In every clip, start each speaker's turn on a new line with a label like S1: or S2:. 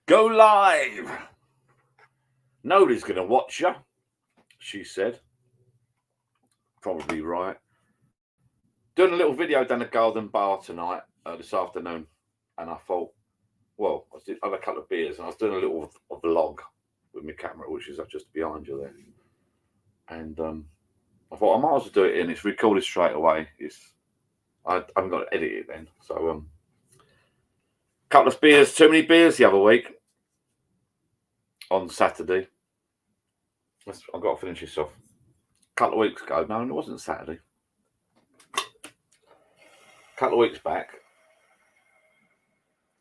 S1: Go live. Nobody's going to watch you, she said. Probably right. Doing a little video down the Garden Bar tonight, this afternoon. And I thought, well, I had a couple of beers and I was doing a little vlog with my camera, which is just behind you there. And I thought I might as well do it in. It's recorded straight away. I haven't got to edit it then. So couple of beers, too many beers the other week on Saturday. I've got to finish this off. A couple of weeks ago, no, it wasn't Saturday. A couple of weeks back.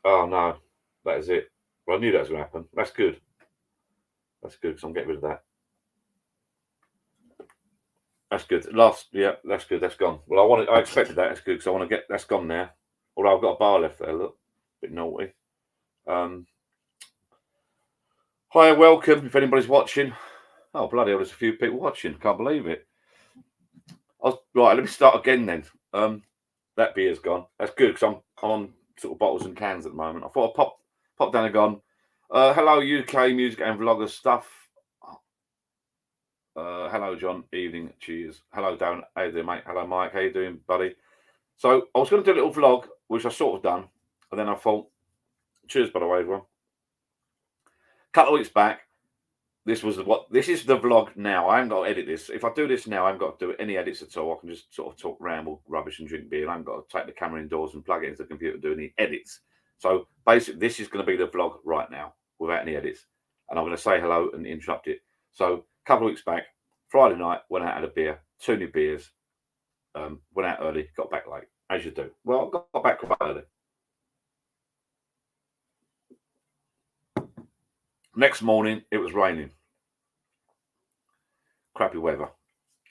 S1: Oh no, that is it. Well, I knew that was going to happen. That's good. That's good because I'm getting rid of that. That's good. Yeah, that's good. That's gone. Well, I expected that. That's good because I want to get. That's gone now. Although I've got a bar left there. Look, a bit naughty. Hi, welcome. If anybody's watching. Oh bloody hell! There's a few people watching. Can't believe it. Right. Let me start again then. That beer's gone. That's good because I'm on sort of bottles and cans at the moment. I thought I'd pop down and gone. Hello, UK music and vlogger stuff. Hello, John. Evening. Cheers. Hello, Darren. How you doing, mate? Hello, Mike. How you doing, buddy? So I was going to do a little vlog, which I sort of done, and then I thought, cheers, by the way, everyone. A couple of weeks back, this is the vlog now. I haven't got to edit this. If I do this now, I haven't got to do any edits at all. I can just sort of talk, ramble, rubbish, and drink beer. I haven't got to take the camera indoors and plug it into the computer and do any edits. So basically, this is going to be the vlog right now without any edits. And I'm going to say hello and interrupt it. So a couple of weeks back, Friday night, went out, had a beer, 2 new beers, went out early, got back late, as you do. Well, I got back quite early. Next morning, it was raining. Crappy weather.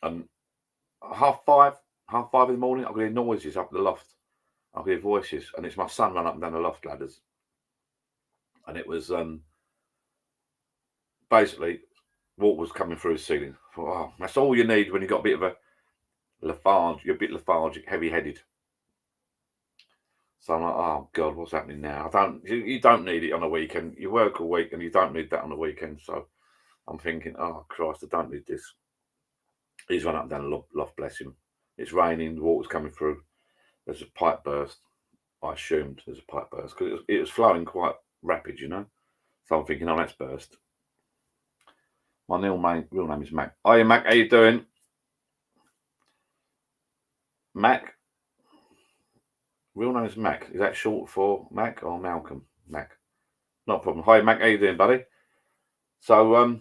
S1: And 5:30 in the morning, I could hear noises up the loft. I could hear voices, and it's my son run up and down the loft ladders. And it was basically water was coming through the ceiling. I thought, oh, that's all you need when you've got a bit of a lethargic, you're a bit lethargic, heavy-headed. So I'm like, oh God, what's happening now? You don't need it on a weekend. You work all week and you don't need that on the weekend. So I'm thinking, oh Christ, I don't need this. He's run up and down the loft, bless him. It's raining, the water's coming through. There's a pipe burst. I assumed there's a pipe burst because it was flowing quite rapid, you know. So I'm thinking, oh, that's burst. My real name is Mac. Hiya, Mac. How you doing? Mac. Real name is Mac. Is that short for Mac or Malcolm? Mac. Not a problem. Hi, Mac. How you doing, buddy? So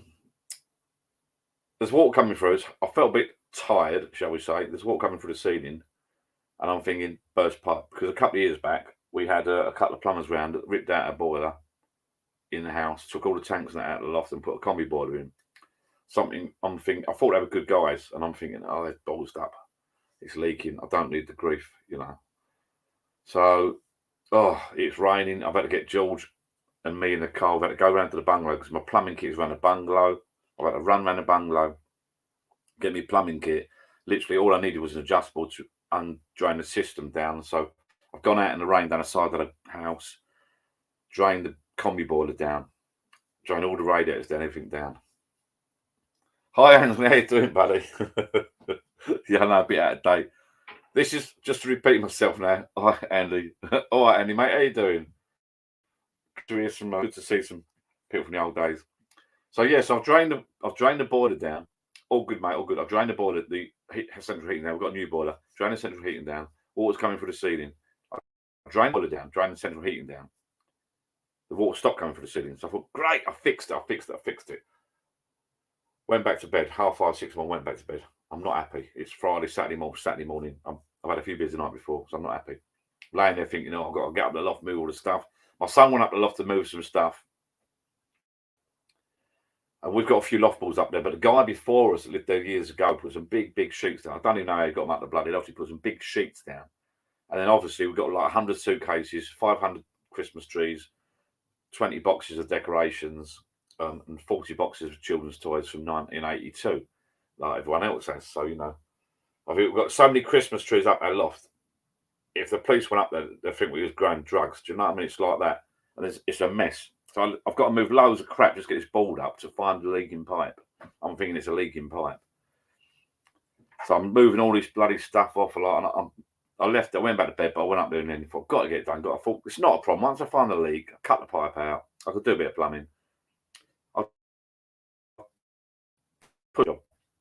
S1: there's water coming through. I felt a bit tired, shall we say. There's water coming through the ceiling, and I'm thinking burst pipe because a couple of years back we had a couple of plumbers round that ripped out a boiler in the house, took all the tanks and that out of the loft, and put a combi boiler in. Something I'm thinking. I thought they were good guys, and I'm thinking, oh, they're ballsed up. It's leaking. I don't need the grief, you know. So, it's raining. I've had to get George and me in the car. I've had to go round to the bungalow because my plumbing kit is around the bungalow. I've had to run around the bungalow, get me plumbing kit. Literally, all I needed was an adjustable to drain the system down. So I've gone out in the rain down the side of the house, drained the combi boiler down, drained all the radiators down, everything down. Hi, Anthony. How you doing, buddy? Yeah, I know, a bit out of date. This is just to repeat myself now. Hi, Andy. All right, Andy, mate. How you doing? Good to see some people from the old days. So yes, I've drained the boiler down. All good, mate. All good. I've drained the boiler, the central heating down. We've got a new boiler. Drained the central heating down. Water's coming through the ceiling. I drained the boiler down. Drained the central heating down. The water stopped coming through the ceiling. So I thought, great, I fixed it. Went back to bed. 5:30, 6 o'clock. Went back to bed. I'm not happy. It's Friday, Saturday morning. I've had a few beers the night before, so I'm not happy. Laying there thinking, I've got to get up the loft, move all the stuff. My son went up the loft to move some stuff. And we've got a few loft balls up there, but the guy before us that lived there years ago put some big sheets down. I don't even know how he got them up the bloody loft. He put some big sheets down. And then obviously we've got like 100 suitcases, 500 Christmas trees, 20 boxes of decorations, and 40 boxes of children's toys from 1982, like everyone else has. So, I think we've got so many Christmas trees up our loft. If the police went up there, they'd think we was growing drugs. Do you know what I mean? It's like that. And it's a mess. So I've got to move loads of crap just to get this board up to find the leaking pipe. I'm thinking it's a leaking pipe. So I'm moving all this bloody stuff off a lot. And I went back to bed, but I went up there and then thought, got to get it done. I thought, it's not a problem. Once I find the leak, I cut the pipe out. I could do a bit of plumbing. I'll put it on.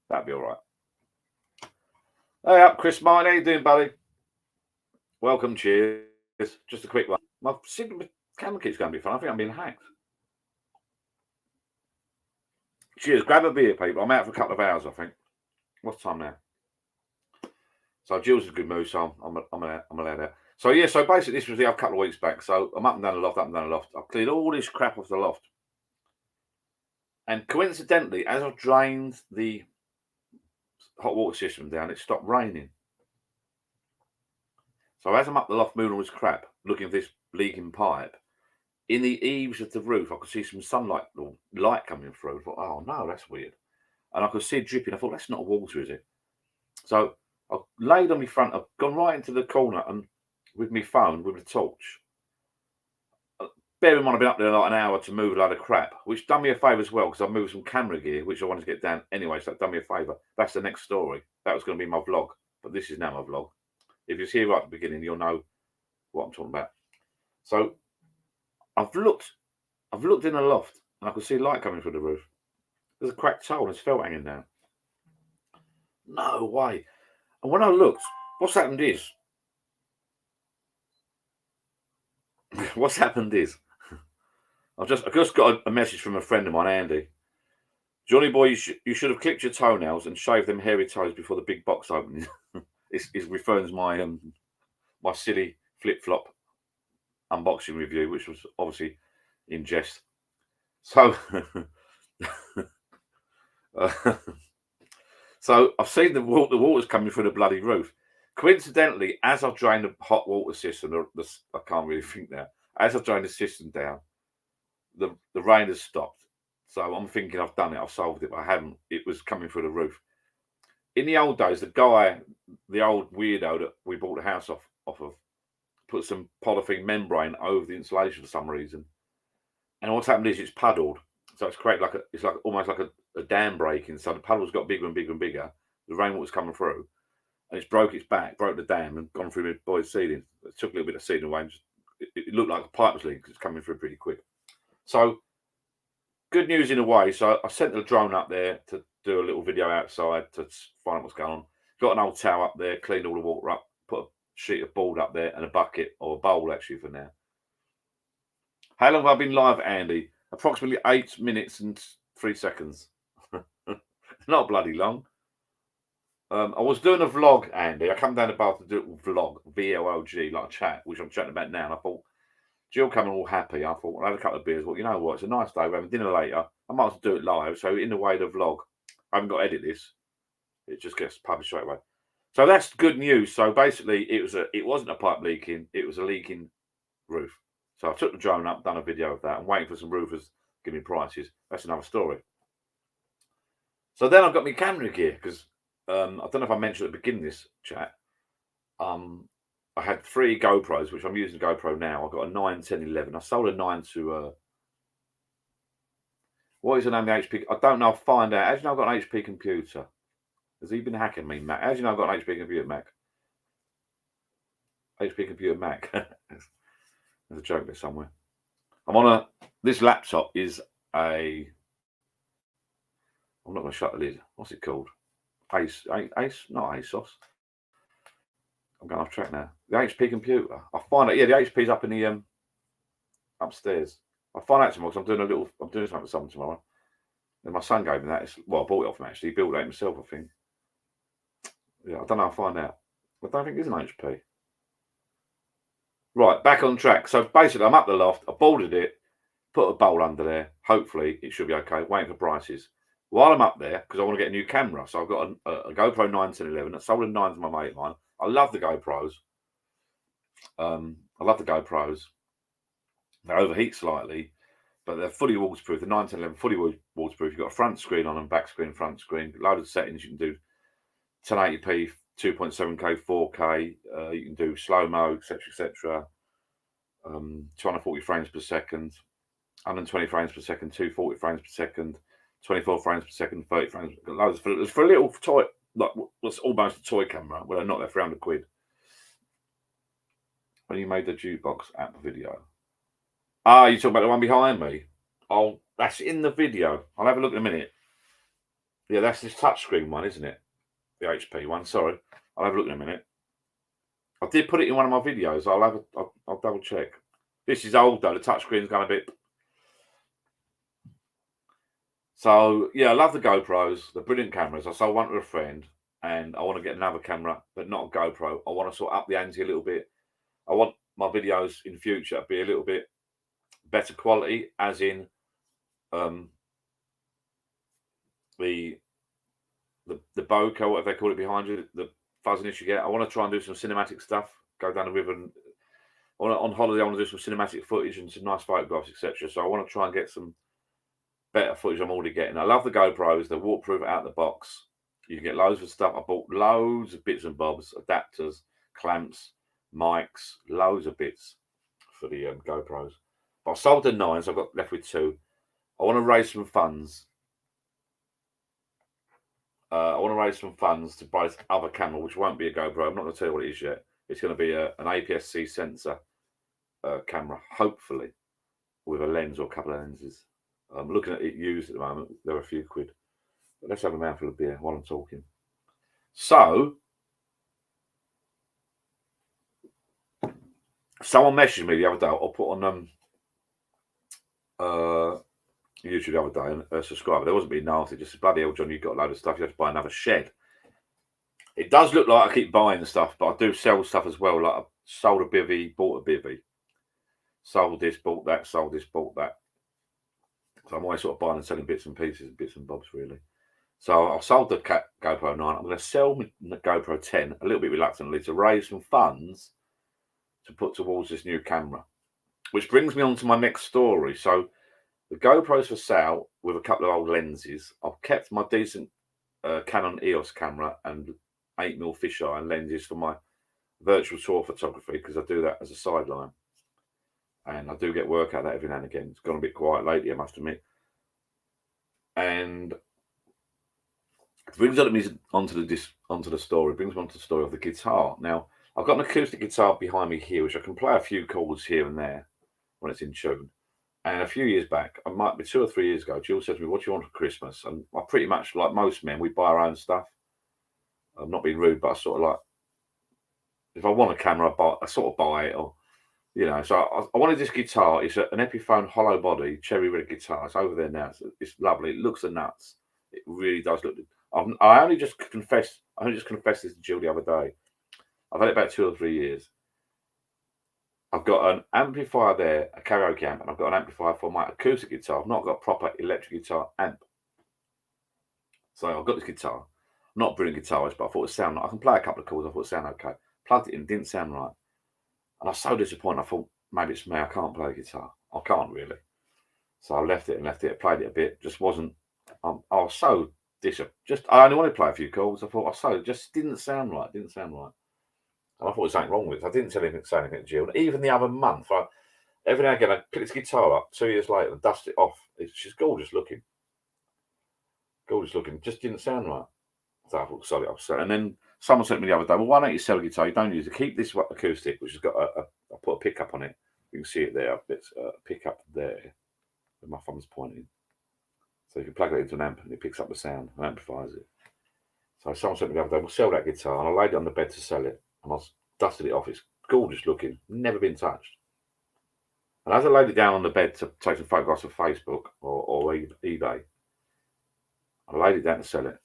S1: That'd be all right. Hey up, Chris Martin. How you doing, buddy? Welcome, cheers. Just a quick one. My camera kit's going to be fun. I think I'm being hacked. Cheers. Grab a beer, people. I'm out for a couple of hours, I think. What's the time now? So Jill's in a good mood, so I'm allowed out. So yeah, so basically this was a couple of weeks back. So I'm up and down the loft, I've cleared all this crap off the loft. And coincidentally, as I've drained the hot water system down, it stopped raining. So as I'm up the loft moving all this crap, looking for this leaking pipe, in the eaves of the roof, I could see some sunlight or light coming through. I thought, oh no, that's weird. And I could see it dripping. I thought, that's not water, is it? So I laid on my front, I've gone right into the corner and with my phone, with the torch. Bear in mind, I've been up there like an hour to move a load of crap, which done me a favour as well, because I moved some camera gear, which I wanted to get down anyway, so that done me a favour. That's the next story. That was going to be my vlog, but this is now my vlog. If you're here right at the beginning, you'll know what I'm talking about. So I've looked in the loft, and I could see light coming through the roof. There's a cracked tile, and there's felt hanging down. No way. And when I looked, what's happened is I've just got a message from a friend of mine, Andy. Johnny boy, you should have clipped your toenails and shaved them hairy toes before the big box opening. It refers my my silly flip flop unboxing review, which was obviously in jest. So, so I've seen the water's coming through the bloody roof. Coincidentally, as I've drained the hot water system, I can't really think now. As I've drained the system down, the rain has stopped. So I'm thinking I've done it, I've solved it, but I haven't. It was coming through the roof. In the old days, the old weirdo that we bought the house off of, put some polythene membrane over the insulation for some reason. And what's happened is it's puddled. So it's created almost like a dam breaking. So the puddle's got bigger and bigger and bigger. The rainwater's coming through. And it's broke its back, broke the dam, and gone through the boy's ceiling. It took a little bit of sealing away. And it looked like the pipe was leaking because it's coming through pretty quick. So good news in a way. So I sent the drone up there to do a little video outside to find out what's going on. Got an old towel up there, cleaned all the water up, put a sheet of board up there and a bucket, or a bowl actually for now. How long have I been live, Andy? Approximately 8 minutes and 3 seconds. Not bloody long. I was doing a vlog, Andy. I come down the bath to do a vlog, VLOG, like a chat, which I'm chatting about now. And I thought, Jill coming all happy. I thought, I'll have a couple of beers. Well, you know what? It's a nice day. We're having dinner later. I might as well do it live. So in the way, the vlog, I haven't got to edit this. It just gets published straight away. So that's good news. So basically, it wasn't a pipe leaking. It was a leaking roof. So I took the drone up, done a video of that. I'm waiting for some roofers to give me prices. That's another story. So then I've got my camera gear because I don't know if I mentioned at the beginning of this chat. I had 3 GoPros, which I'm using GoPro now. I've got a 9, 10, 11. I sold a 9 to what is the name of the HP? I don't know. I'll find out. How do you know I've got an HP computer? Has he been hacking me, Mac? How do you know I've got an HP computer, Mac? HP computer, Mac. There's a joke there somewhere. I'm on this laptop is I'm not going to shut the lid. What's it called? Ace, not ASOS. I'm going off track now. The HP computer. I find out. Yeah, the HP's up in the upstairs. I'll find out tomorrow because I'm doing something with someone tomorrow. And my son gave me that. I bought it off him actually. He built it himself, I think. Yeah, I don't know. I'll find out. I don't think it's an HP. Right, back on track. So basically, I'm up the loft. I boarded it, put a bowl under there. Hopefully, it should be okay. Waiting for prices. While I'm up there, because I want to get a new camera. So I've got a GoPro 9 to 11. I sold a 9 to my mate of mine. I love the GoPros. They overheat slightly, but they're fully waterproof. The 9 to 11 fully waterproof. You've got a front screen on and back screen, front screen. Load of settings. You can do 1080p, 2.7K, 4K. You can do slow-mo, etc., etc. 240 frames per second. 120 frames per second, 240 frames per second, 24 frames per second, 30 frames. Loads for a little toy, like what's almost a toy camera. Well, not that £300. When you made the jukebox app video. Ah, you talking about the one behind me? Oh, that's in the video. I'll have a look in a minute. Yeah, that's this touchscreen one, isn't it? The HP one. Sorry, I'll have a look in a minute. I did put it in one of my videos. I'll double check. This is old though. The touchscreen's gone a bit. So yeah, I love the GoPros. They're brilliant cameras. I sold one to a friend, and I want to get another camera, but not a GoPro. I want to sort of up the ante a little bit. I want my videos in future to be a little bit better quality, as in the bokeh, whatever they call it behind you, the fuzziness you get. I want to try and do some cinematic stuff. Go down the river and on holiday. I want to do some cinematic footage and some nice photographs, etc. So I want to try and get some better footage I'm already getting. I love the GoPros. They're waterproof out the box. You can get loads of stuff. I bought loads of bits and bobs, adapters, clamps, mics, loads of bits for the GoPros. But I sold the 9, so I've got left with 2. I want to raise some funds. I want to raise some funds to buy this other camera, which won't be a GoPro. I'm not going to tell you what it is yet. It's going to be an APS-C sensor camera, hopefully, with a lens or a couple of lenses. I'm looking at it used at the moment. They're a few quid. But let's have a mouthful of beer while I'm talking. So, someone messaged me the other day. I'll put on YouTube the other day, and a subscriber. There wasn't being nasty, just bloody hell, John, you've got a load of stuff. You have to buy another shed. It does look like I keep buying the stuff, but I do sell stuff as well. Like I sold a bivvy, bought a bivvy. Sold this, bought that, sold this, bought that. So I'm always sort of buying and selling bits and pieces, bits and bobs, really. So I've sold the GoPro 9. I'm going to sell the GoPro 10 a little bit reluctantly to raise some funds to put towards this new camera. Which brings me on to my next story. So the GoPro's for sale with a couple of old lenses. I've kept my decent Canon EOS camera and 8mm fisheye and lenses for my virtual tour photography, because I do that as a sideline. And I do get work out of that every now and again. It's gone a bit quiet lately, I must admit. And it brings onto the story. It brings me onto the story of the guitar. Now, I've got an acoustic guitar behind me here, which I can play a few chords here and there when it's in tune. And a few years back, I might be 2 or 3 years ago, Jill said to me, "What do you want for Christmas?" And I pretty much, like most men, we buy our own stuff. I'm not being rude, but I sort of like, if I want a camera, I sort of buy it, or you know. So I wanted this guitar. It's an Epiphone hollow body cherry red guitar. It's over there now. It's lovely. It looks the nuts. It really does look. I only just confessed this to Jill the other day. I've had it about 2 or 3 years. I've got an amplifier there, a karaoke amp, and I've got an amplifier for my acoustic guitar. I've not got a proper electric guitar amp. So I've got this guitar. I'm not a brilliant guitarist, but I thought it sounded. I can play a couple of chords. I thought it sounded okay. Plugged it in, didn't sound right. And I was so disappointed. I thought, maybe it's me. I can't play guitar. I can't really. So I left it. Played it a bit. Just wasn't. I was so I only wanted to play a few chords. I thought, it just didn't sound right. And I thought there was something wrong with it. I didn't say anything to Jill. Even the other month, every now and again, I pick this guitar up 2 years later and dust it off. She's gorgeous looking. Just didn't sound right. So I thought, sorry, upset. And then someone sent me the other day, "Well, why don't you sell a guitar? You don't use it. Keep this acoustic, which has got I put a pickup on it. You can see it there. It's a pickup there where my thumb's pointing. So you can plug it into an amp and it picks up the sound and amplifies it." So someone sent me the other day, "We'll sell that guitar." And I laid it on the bed to sell it. And I dusted it off. It's gorgeous looking. Never been touched. And as I laid it down on the bed to take some photographs of Facebook or eBay, I laid it down to sell it.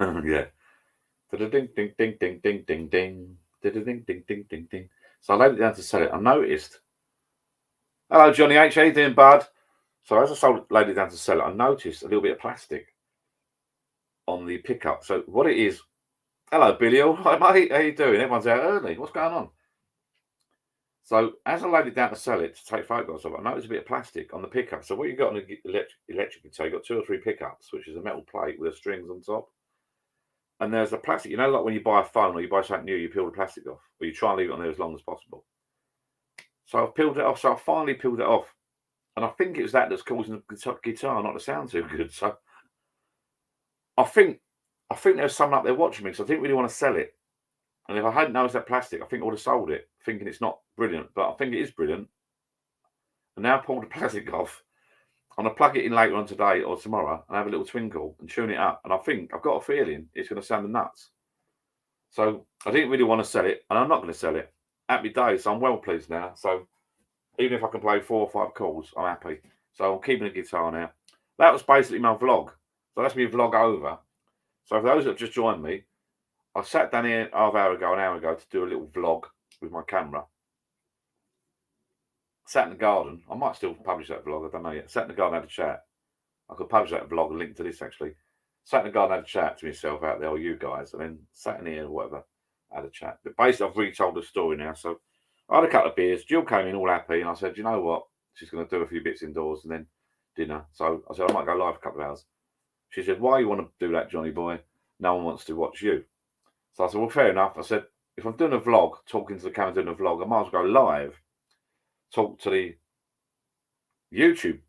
S1: Yeah. Ding ding ding ding ding ding ding ding ding ding ding ding. So I laid it down to sell it. I noticed. "Hello, Johnny H. How you doing, bud?" So as I laid it down to sell it, I noticed a little bit of plastic on the pickup. So what it is? "Hello, Billy. All right, mate. How you doing? Everyone's out early. What's going on?" So as I laid it down to sell it, to take photographs of it, I noticed a bit of plastic on the pickup. So what you got on an electric guitar, you got 2 or 3 pickups, which is a metal plate with the strings on top. And there's a plastic, like when you buy a phone or you buy something new, you peel the plastic off, or you try and leave it on there as long as possible. So I've peeled it off. So I finally peeled it off. And I think it's that's causing the guitar not to sound too good. So I think there's someone up there watching me because I didn't really want to sell it. And if I hadn't noticed that plastic, I think I would have sold it, thinking it's not brilliant. But I think it is brilliant. And now I pulled the plastic off. I'm going to plug it in later on today or tomorrow and have a little twinkle and tune it up. And I think I've got a feeling it's going to sound nuts. So I didn't really want to sell it, and I'm not going to sell it. Happy days. So I'm well pleased now. So even if I can play 4 or 5 chords, I'm happy. So I'm keeping the guitar now. That was basically my vlog. So that's me vlog over. So for those that have just joined me, I sat down here an hour ago to do a little vlog with my camera. Sat in the garden. I might still publish that vlog. I don't know yet. Sat in the garden, had a chat. I could publish that vlog and link to this actually. Sat in the garden, had a chat to myself out there, or you guys, and then sat in here or whatever, had a chat. But basically, I've retold the story now. So I had a couple of beers. Jill came in all happy, and I said, you know what? She's going to do a few bits indoors and then dinner. So I said, I might go live a couple of hours. She said, why you want to do that, Johnny boy? No one wants to watch you. So I said, well, fair enough. I said, if I'm doing a vlog, talking to the camera, doing a vlog, I might as well go live, talk to the YouTube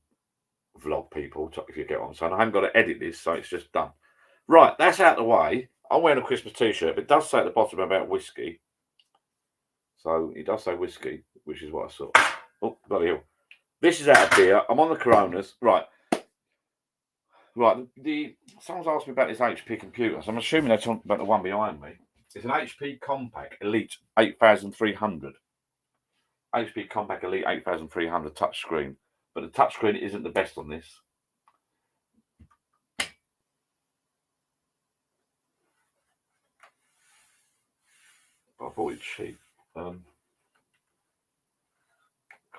S1: vlog people, if you get what I'm saying. I haven't got to edit this, so it's just done. Right, that's out of the way. I'm wearing a Christmas t-shirt, but it does say at the bottom about whiskey. So it does say whiskey, which is what I saw. Oh, bloody hell. This is out of beer. I'm on the Coronas. Right. Someone's asked me about this HP computer, so I'm assuming they're talking about the one behind me. It's an HP Compaq Elite 8300. HP Compaq Elite 8300 touchscreen. But the touchscreen isn't the best on this. But I thought it's cheap. Can't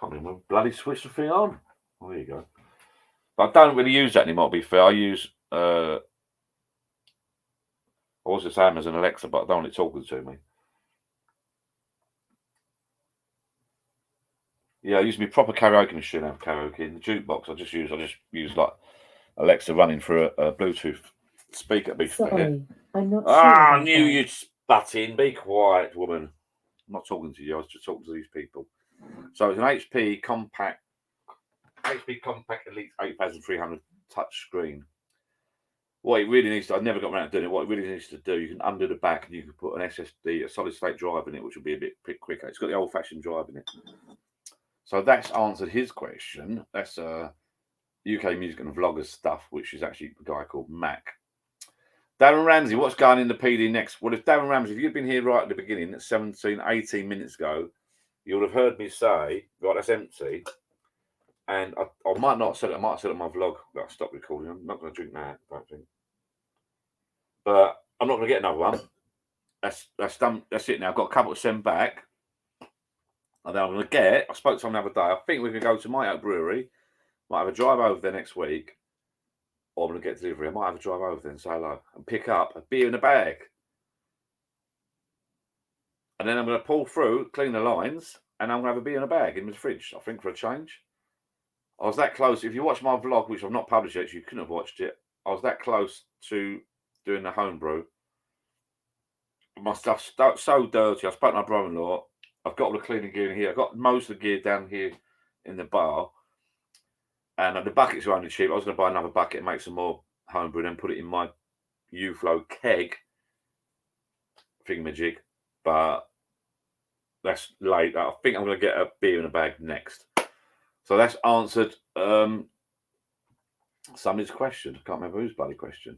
S1: remember. Bloody switch the thing on. Oh, there you go. But I don't really use that anymore, to be fair. I use I was just Amazon Alexa, but I don't want it talking to me. Yeah, I use my proper karaoke machine. I have karaoke in the jukebox. I just use like Alexa running through a Bluetooth speaker. Be fair.
S2: I'm not sure.
S1: I knew you'd butt in. Be quiet, woman. I'm not talking to you. I was just talking to these people. So it's an HP Compaq Elite 8300 touch screen. What it really needs to, I never got around to doing it. What it really needs to do, you can undo the back and you can put an SSD, a solid state drive in it, which will be a bit quicker. It's got the old fashioned drive in it. So that's answered his question. That's UK music and vloggers stuff, which is actually a guy called Mac. Darren Ramsey, what's going in the PD next? Well, if Darren Ramsey, if you'd been here right at the beginning, 17, 18 minutes ago, you would have heard me say, right, that's empty. And I might not have said it. I might have said it on my vlog that I stopped recording. I'm not going to drink that, I don't think. But I'm not going to get another one. That's done. That's it now. I've got a couple to send back. And then I'm going to I spoke to someone the other day. I think we're going to go to My Oak Brewery. Might have a drive over there next week. Or I'm going to get delivery. I might have a drive over there and say hello. And pick up a beer in a bag. And then I'm going to pull through, clean the lines. And I'm going to have a beer in a bag in the fridge, I think, for a change. I was that close. If you watch my vlog, which I've not published yet, so you couldn't have watched it. I was that close to doing the homebrew. My stuff's so dirty. I spoke to my brother-in-law. I've got all the cleaning gear in here. I've got most of the gear down here in the bar. And the buckets are only cheap. I was going to buy another bucket and make some more homebrew and then put it in my UFlow keg thingamajig. But that's late. I think I'm going to get a beer in a bag next. So that's answered somebody's question. I can't remember whose bloody question.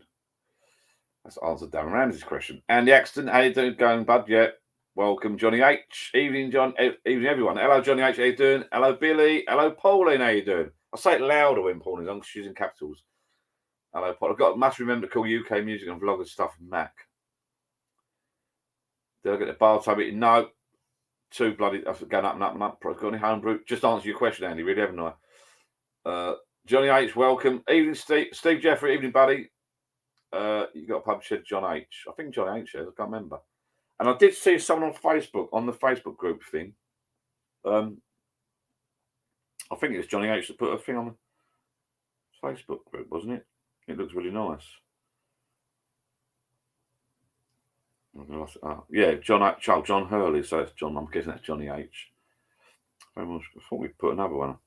S1: That's answered Darren Ramsey's question. And the accident, how you doing? Going, bud? Yeah. Welcome, Johnny H. Evening, John. Evening, everyone. Hello, Johnny H. How you doing? Hello, Billy. Hello, Pauline. How you doing? I'll say it louder when Pauline's on because she's in capitals. Hello, Paul. Must remember to call UK music and vloggers stuff Mac. Did I get the bar tab? No. Too bloody. I've gone up and up and up. Got any homebrew? Just answer your question, Andy. Really, haven't I? Johnny H. Welcome. Evening, Steve. Steve Jeffrey. Evening, buddy. You got a pub shed, John H. I think John H. says. I can't remember. And I did see someone on Facebook, on the Facebook group thing. I think it was Johnny H. that put a thing on the Facebook group, wasn't it? It looks really nice. Yeah, John Hurley. So it's John. I'm guessing that's Johnny H. I thought we put another one.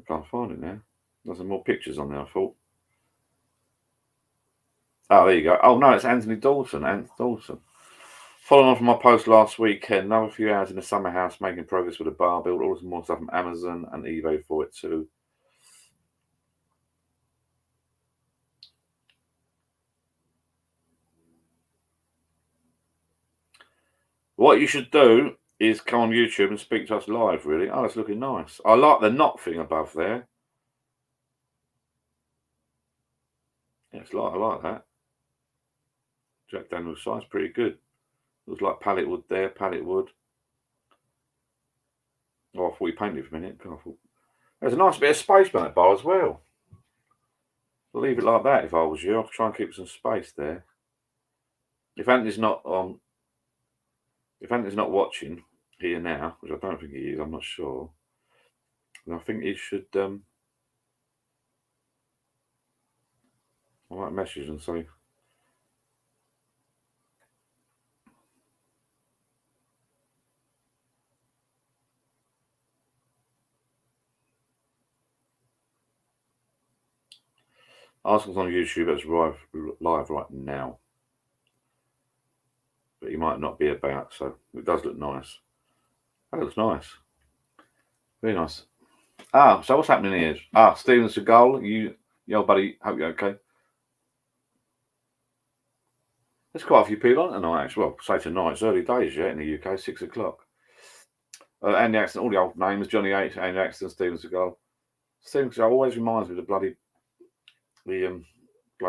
S1: I can't find it now. There's some more pictures on there, I thought. Oh, there you go. Oh, no, it's Anthony Dawson. Anthony Dawson. Following on from my post last weekend, another few hours in the summer house making progress with a bar build. Ordered some more stuff from Amazon and eBay for it too. What you should do is come on YouTube and speak to us live, really. Oh, it's looking nice. I like the knot thing above there. Yeah, I like that. Jack Daniel's size, pretty good. Looks like pallet wood there, pallet wood. Oh, I thought you painted for a minute. There's a nice bit of space on that bar as well. I'll leave it like that if I was you. I'll try and keep some space there. If Anthony's not watching here now, which I don't think he is, I'm not sure. And I think he should. I might message and say. Arsenal's on YouTube. It's live right now, but he might not be about. So it does look nice. That looks nice. Very nice. So what's happening here? Steven Seagal, your buddy. Hope you're okay. There's quite a few people on tonight, actually. Well, say tonight, it's early days yet in the UK, 6 o'clock. Andy Axton, all the old names, Johnny H, Andy Axton, Steven Seagal. Steven Seagal always reminds me of the blood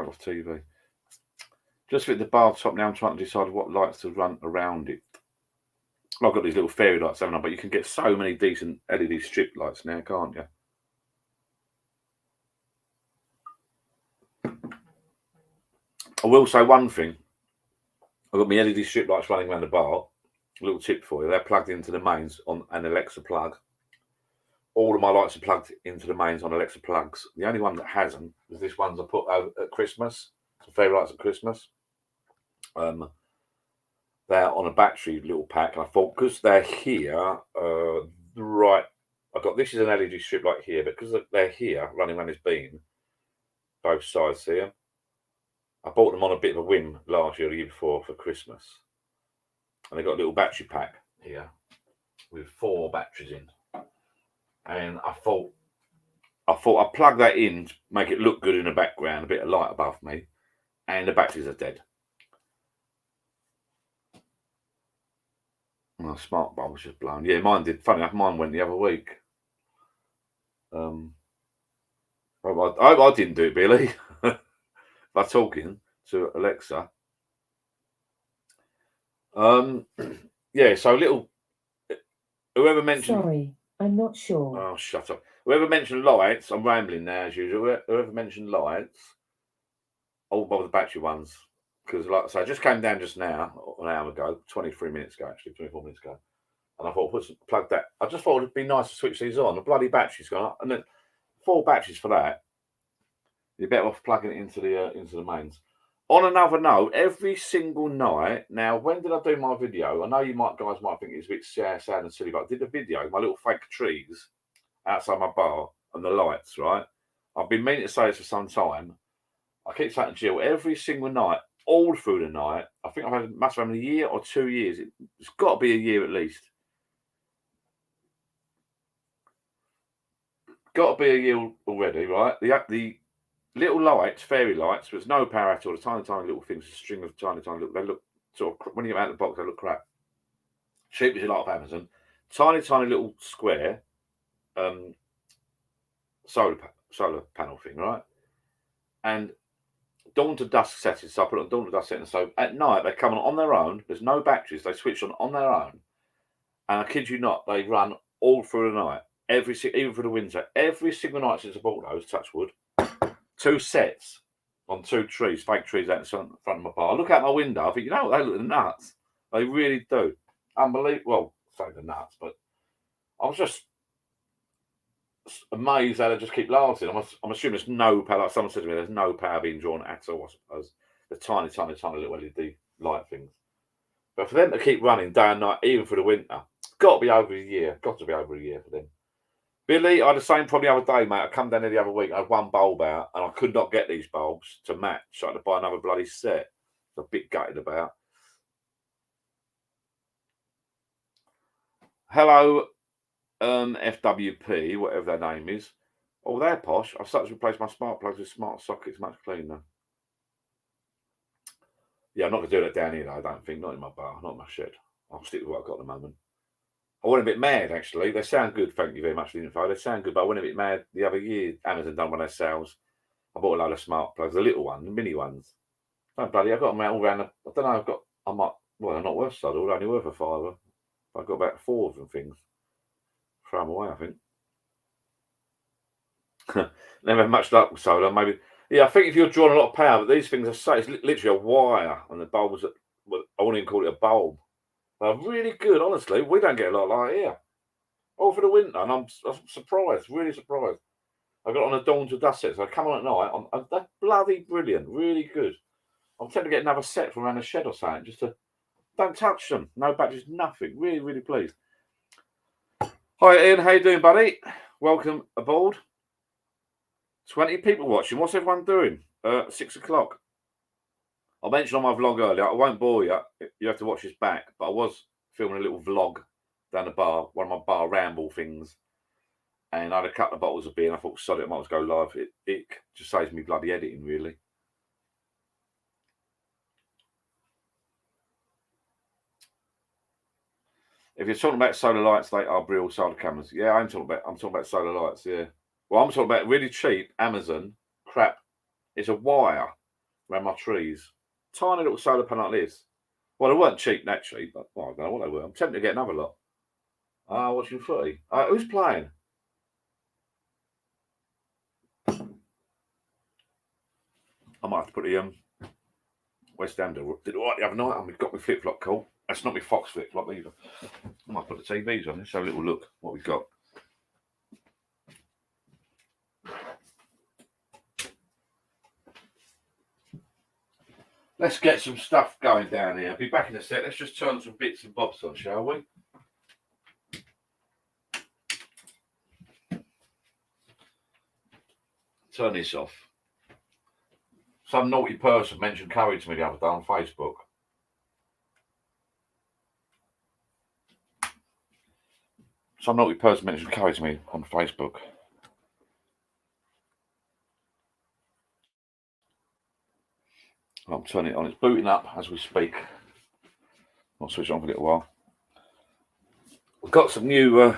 S1: off TV. Just with the bar top now, I'm trying to decide what lights to run around it. I've got these little fairy lights, haven't I? But you can get so many decent LED strip lights now, can't you? I will say one thing. I've got my LED strip lights running around the bar. A little tip for you. They're plugged into the mains on an Alexa plug. All of my lights are plugged into the mains on Alexa plugs. The only one that hasn't is this one's I put out at Christmas. Some fairy lights at Christmas. They're on a battery little pack. And I thought, because they're here, right. This is an LED strip light here, but because they're here running around this beam, both sides here, I bought them on a bit of a whim last year or the year before for Christmas. And they got a little battery pack here with 4 batteries in. And I thought I'd plug that in to make it look good in the background, a bit of light above me, and the batteries are dead. My smart bulb was just blown. Yeah, mine did. Funny enough, mine went the other week. I didn't do it, Billy. By talking to Alexa. Yeah, so whoever mentioned.
S2: Sorry, I'm not sure.
S1: Oh, shut up. Whoever mentioned lights, I'm rambling now as usual. Whoever mentioned lights, all by the battery ones. Because, like I say, I just came down just now, an hour ago, 23 minutes ago, actually, 24 minutes ago. And I thought, plug that. I just thought it'd be nice to switch these on. The bloody battery's gone up. And then 4 batteries for that. You're better off plugging it into the mains. On another note, every single night, now, when did I do my video? I know you guys might think it's a bit sad and silly, but I did the video, my little fake trees outside my bar and the lights, right? I've been meaning to say this for some time. I keep saying to Jill, every single night, all through the night, I think must have had a year or 2 years. It's got to be a year at least. Got to be a year already, right? The little lights, fairy lights, but there's no power at all. The tiny little things, a string of tiny little. They look sort of, when you get out of the box, they look crap. Cheap as you like off Amazon. Tiny little square solar panel thing, right? And dawn to dusk settings. So I put it on dawn to dusk settings. So at night they come on their own. There's no batteries. They switch on their own. And I kid you not, they run all through the night. Even through the winter. Every single night since I bought those, touch wood. 2 sets on 2 trees, fake trees out in front of my bar. I look out my window, I think, you know what, they look nuts. They really do. Unbelievable. Well, say they're nuts, but I was just amazed how they just keep lasting. I'm assuming there's no power, like someone said to me, there's no power being drawn at all, I suppose. The tiny little LED light things. But for them to keep running day and night, even for the winter, got to be over a year. Got to be over a year for them. Billy, I had the same problem the other day, mate. I come down there the other week. I had one bulb out, and I could not get these bulbs to match. So I had to buy another bloody set. I'm a bit gutted about. Hello, FWP, whatever their name is. Oh, they're posh. I've started to replace my smart plugs with smart sockets, much cleaner. Yeah, I'm not going to do that down here, though, I don't think. Not in my bar, not in my shed. I'll stick with what I've got at the moment. I went a bit mad, actually. They sound good, thank you very much for the info. They sound good, but I went a bit mad the other year. Amazon done one of their sales. I bought a load of smart plugs, the little ones, the mini ones. Oh, bloody, I've got them all around. I don't know, they're not worth so, they're only worth a fiver. I've got about 4 of them things. Throw them away, I think. Never had much luck with solar, maybe. Yeah, I think if you're drawing a lot of power, but these things are so, it's literally a wire, and the bulbs, I wouldn't even call it a bulb. They're really good, honestly. We don't get a lot like that here. All for the winter, and I'm surprised, really surprised. I got on a dawn to dust set, so I come on at night. They're bloody brilliant, really good. I'm tempted to get another set from around the shed or something, just to, don't touch them. No batteries, nothing. Really, really pleased. Hi Ian, how you doing, buddy? Welcome aboard. 20 people watching. What's everyone doing? 6 o'clock. I mentioned on my vlog earlier, I won't bore you. You have to watch this back, but I was filming a little vlog down the bar, one of my bar ramble things. And I had a couple of bottles of beer, and I thought, sod it, I might as well go live. It just saves me bloody editing, really. If you're talking about solar lights, they are real solar cameras. Yeah, I'm talking about solar lights, yeah. Well, I'm talking about really cheap Amazon crap. It's a wire around my trees. Tiny little solar panel like this. Well, they weren't cheap, naturally, but well, I don't know what they were. I'm tempted to get another lot. Watching footy. Who's playing? I might have to put the West Ham did all right the other night, and we've got my flip-flop call. That's not my Fox flip-flop either. I might put the TVs on. Let's have a little look what we've got. Let's get some stuff going down here. I'll be back in a sec. Let's just turn some bits and bobs on, shall we? Turn this off. Some naughty person mentioned Curry to me the other day on Facebook. Some naughty person mentioned Curry to me on Facebook. I'm turning it on. It's booting up as we speak. I'll switch it on for a little while. We've got some new...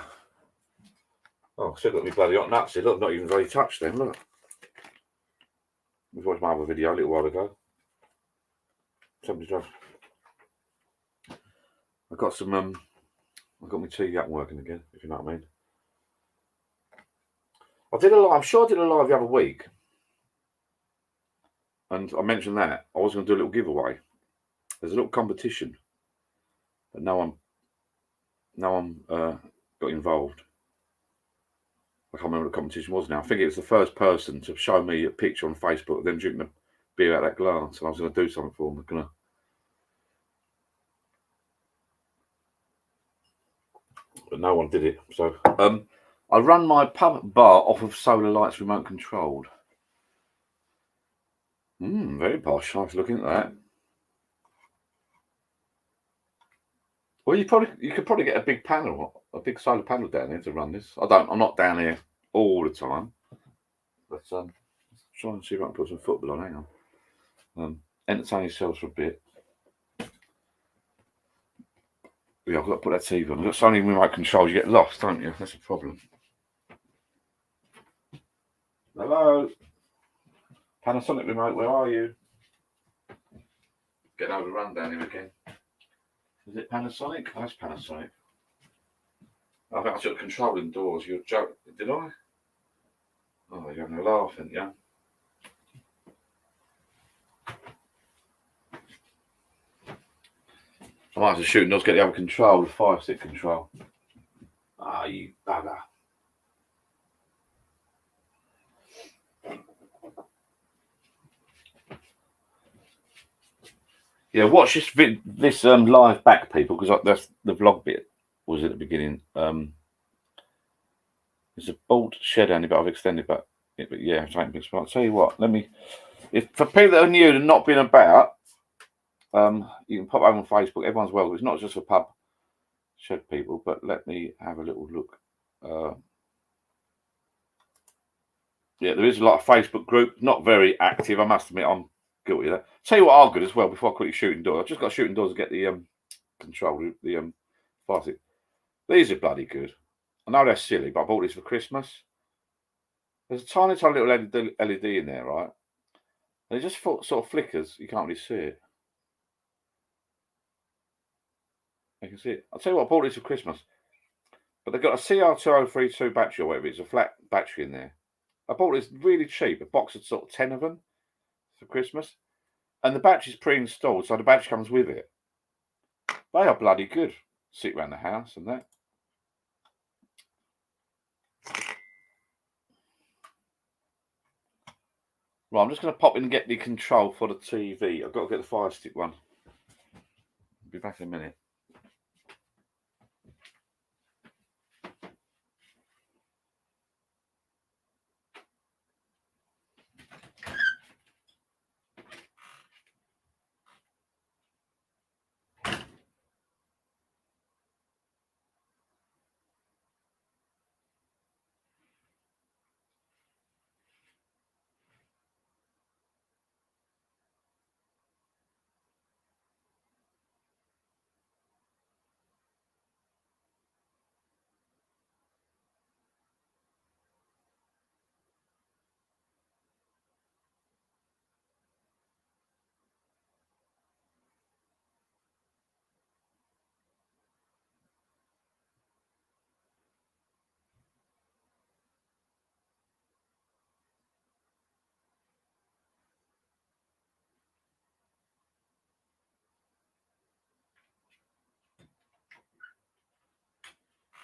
S1: still got me bloody hot nuts here. Look, not even very touched them. Look. We've watched my other video a little while ago. Somebody's just... I've got some... I've got my tea up working again, if you know what I mean. I'm sure I did a live the other week. And I mentioned that. I was going to do a little giveaway. There's a little competition. But no one got involved. I can't remember what the competition was now. I think it was the first person to show me a picture on Facebook of them drinking a beer out of that glass. And I was going to do something for them. But no one did it. So I run my pub bar off of Solar Lights remote controlled. Very posh. Nice looking at that. Well, you could probably get a big solar panel down here to run this. I'm not down here all the time. But try and see if I can put some football on. Hang on. Entertain yourselves for a bit. Yeah, I've got to put that TV on. I've got so many remote controls, you get lost, don't you? That's a problem. Hello? Panasonic remote, where are you? Getting over the run down here again. Is it Panasonic? Oh, that's Panasonic. I think I took control indoors. You're joking. Did I? Oh, you're having a laugh, aren't you? I might have to shoot and just get the other control, the 5-stick control. You bugger. Yeah, watch this live back, people, because that's the vlog bit. was at the beginning. There's a bolt shed only, but I've extended. But yeah, I'll tell you what. If for people that are new and not been about, you can pop over on Facebook. Everyone's welcome. It's not just for pub shed people, but let me have a little look. Yeah, there is a lot of Facebook group. Not very active, I must admit. I'm guilty of that. Tell you what are good as well. Before I quickly shooting doors, I've just got shooting doors to get the control, the faucet. These are bloody good. I know they're silly, but I bought these for Christmas. There's a tiny little LED in there, right? And it just sort of flickers. You can't really see it. You can see it. I'll tell you what, I bought these for Christmas. But they've got a CR2032 battery or whatever. It's a flat battery in there. I bought this really cheap, a box of sort of 10 of them for Christmas. And the battery's pre-installed, so the battery comes with it. They are bloody good. Sit around the house and that. Right, I'm just going to pop in and get the control for the TV. I've got to get the Fire Stick one. I'll be back in a minute.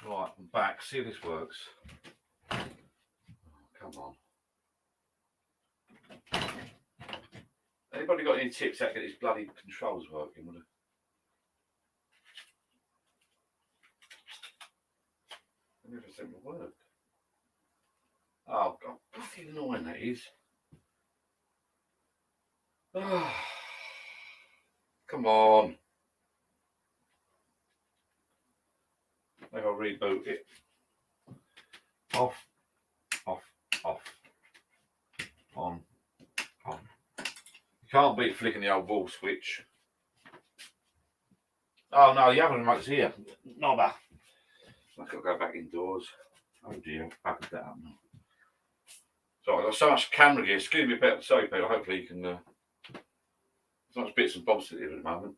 S1: Right, I'm back. See if this works. Come on. Anybody got any tips how to get these bloody controls working? Would it? Let me just work. Oh, God, bloody annoying that is. Oh, come on. Maybe I'll reboot it. Off, off, off. On. You can't beat flicking the old wall switch. Oh no, the other remote's here. Knobber. I've got to go back indoors. Oh dear, back that up now. So I've got so much camera gear. Excuse me a bit. Sorry, Peter. Hopefully you can. There's not much bits and bobs here at the moment.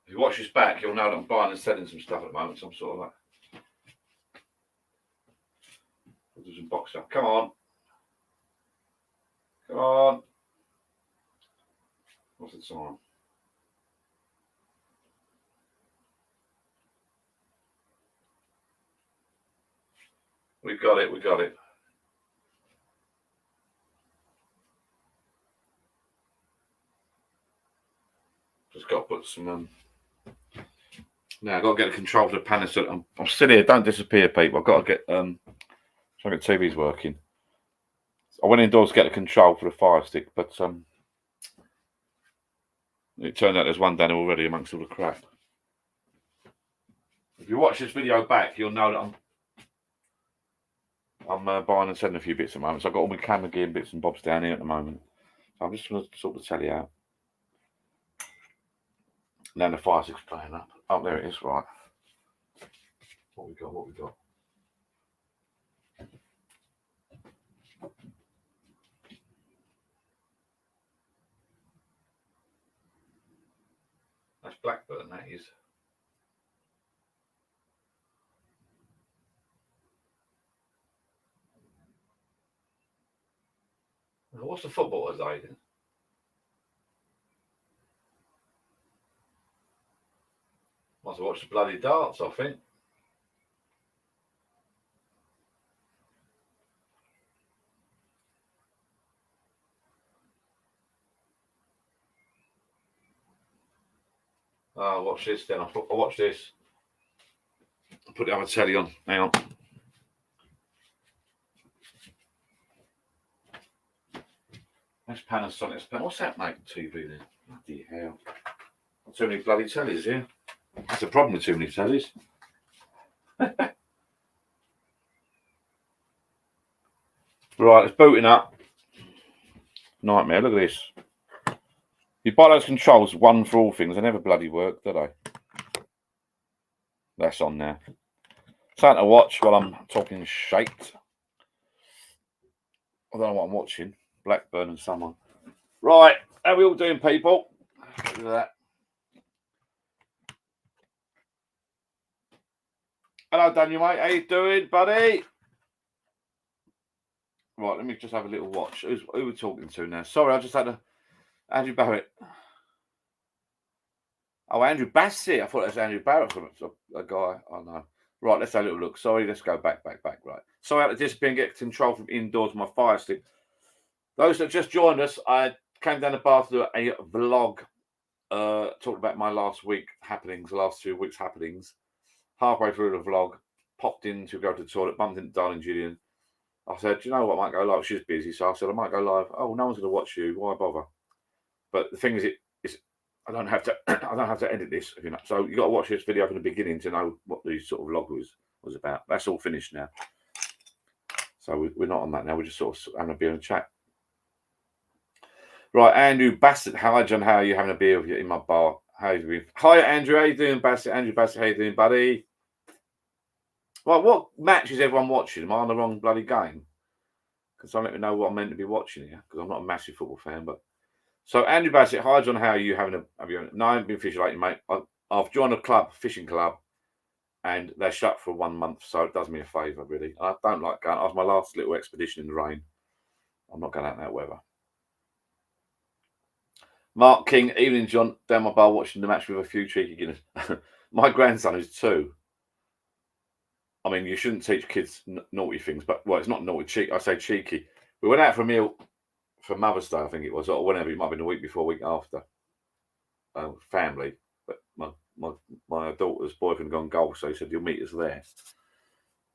S1: If you watch this back, you'll know that I'm buying and selling some stuff at the moment. So I'm sort of like. I'll do some box stuff. Come on. Come on. What's the time? We got it. We got it. Just got to put some. Now I've got to get the control for the Panasonic. I'm still here. Don't disappear, people. I've got to get try to get TV's working. I went indoors to get the control for the Fire Stick, but it turned out there's one down already amongst all the crap. If you watch this video back, you'll know that I'm buying and selling a few bits at the moment. So I've got all my camera gear and bits and bobs down here at the moment. So I'm just going to sort of tell you out. And then the Fire Stick's playing up. Oh, there it is, right. What we got, what we got. That's Blackburn, that is. What's the football today then? Must have watched the bloody darts, I think. I'll watch this then. I'll watch this. I'll put the other telly on. Hang on. That's Panasonic. What's that making TV then? Bloody hell. Too many bloody tellies here. That's a problem with too many tellies. Right, it's booting up. Nightmare, look at this. You buy those controls, one for all things, they never bloody work, do they? That's on there. Something to watch while I'm talking shite. I don't know what I'm watching. Blackburn and someone. Right, how are we all doing, people? Look at that. Hello, Daniel, mate. How you doing, buddy? Right, let me just have a little watch. Who we're talking to now? Sorry, I just had a... Andrew Barrett. Oh, Andrew Bassett. I thought it was Andrew Barrett from a guy. Oh, no. Right, let's have a little look. Sorry, let's go back. Right. Sorry, I had to disappear and get control from indoors of my fire stick. Those that just joined us, I came down the bar to do a vlog, talking about my last 2 weeks happenings. Halfway through the vlog, popped in to go to the toilet, bumped into darling Gillian. I said, do you know what, I might go live. She's busy, so I said, I might go live. Oh, no one's going to watch you. Why bother? But the thing is, I don't have to edit this, you know. So you got to watch this video from the beginning to know what the sort of vlog was about. That's all finished now. So we're not on that now. We're just sort of having a beer and chat. Right, Andrew Bassett. Hi, John. How are you? Having a beer with you in my bar. How you doing? Hi, Andrew. How you doing, Bassett? Andrew Bassett. How you doing, buddy? Right, what match is everyone watching? Am I on the wrong bloody game? Because don't let me know what I'm meant to be watching here. Because I'm not a massive football fan, but. So Andrew Bassett, hi John, how are you? No, I haven't been fishing lately, mate. I've joined a fishing club, and they're shut for 1 month, so it does me a favour, really. I don't like going. It was my last little expedition in the rain. I'm not going out in that weather. Mark King, evening John, down my bar watching the match with a few cheeky Guinness. My grandson is 2. I mean, you shouldn't teach kids naughty things, but, well, it's not naughty, I say cheeky. We went out for a meal for Mother's Day, I think it was, or whenever, it might have been a week before, a week after. Family, but my daughter's boyfriend gone golf, so he said, you'll meet us there.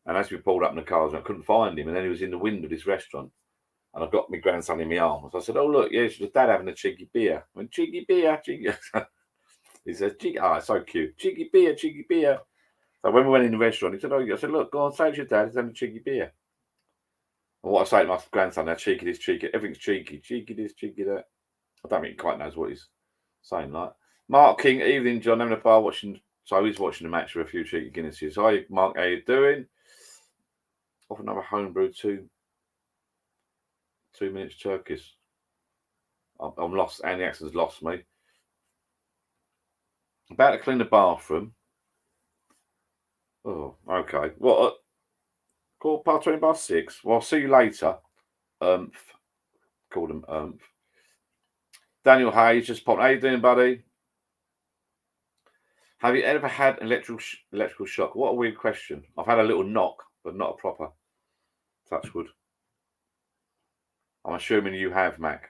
S1: And as we pulled up in the cars, I couldn't find him, and then he was in the window of this restaurant, and I got my grandson in my arms. I said, oh, look, yes, your dad having a cheeky beer. I went, cheeky beer, cheeky. He says, cheeky, it's so cute. Cheeky beer, cheeky beer. So when we went in the restaurant, he said, oh, I said, look, go on, say to your dad, he's having a cheeky beer. And what I say to my grandson now, cheeky this, cheeky, everything's cheeky. Cheeky this, cheeky that. I don't think he quite knows what he's saying, like. Mark King, evening, John, having a bar watching. So he's watching the match with a few cheeky Guinnesses. Hi, Mark, how you doing? Off another homebrew 2 minutes Turkish. I'm lost. Andy Axon's lost me. About to clean the bathroom. Oh, okay. What? Quarter past 6. Well, I'll see you later. Called him. Daniel Hayes just popped. How you doing, buddy? Have you ever had electrical shock? What a weird question. I've had a little knock, but not a proper touch wood. I'm assuming you have, Mac.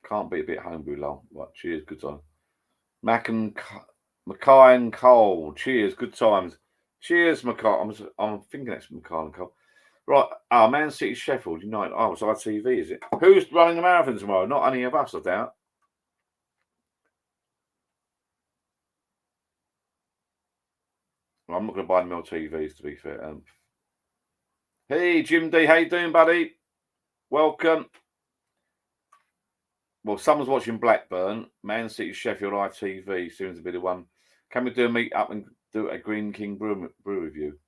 S1: Can't be a bit homebrew long. Right, cheers, good time. Mackay and Cole. Cheers, good times. Cheers, Mackay. I'm thinking it's Mackay and Cole. Right, Man City Sheffield United. Oh, it's ITV, is it? Who's running the marathon tomorrow? Not any of us, I doubt. Well, I'm not going to buy them more TVs, to be fair. Hey, Jim D, how you doing, buddy? Welcome. Well, someone's watching Blackburn. Man City Sheffield ITV seems to be the one. Can we do a meet up and do a Green King brew review?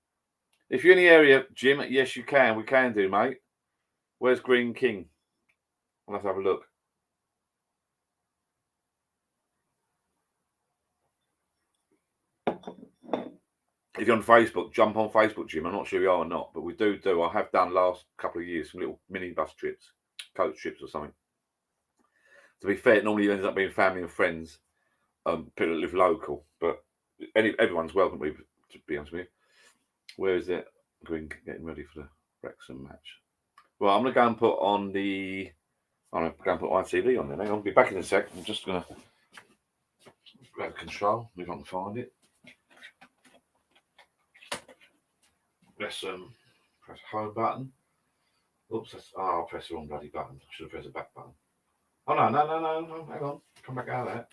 S1: If you're in the area, Jim, yes, you can. We can do, mate. Where's Green King? I'll have to have a look. If you're on Facebook, jump on Facebook, Jim. I'm not sure you are or not, but we do. I have done last couple of years some little mini bus trips, coach trips or something. To be fair, it normally ends up being family and friends, people that live local. But everyone's welcome, to be honest with you. Where is it? Green getting ready for the Wrexham match. Well, I'm going to go and put on I'm going to go and put ITV on there. I'll be back in a sec. I'm just going to grab control if I can find it. Let's press home button. Oops, I'll press the wrong bloody button. I should have pressed the back button. Oh no, hang on. Come back out of that.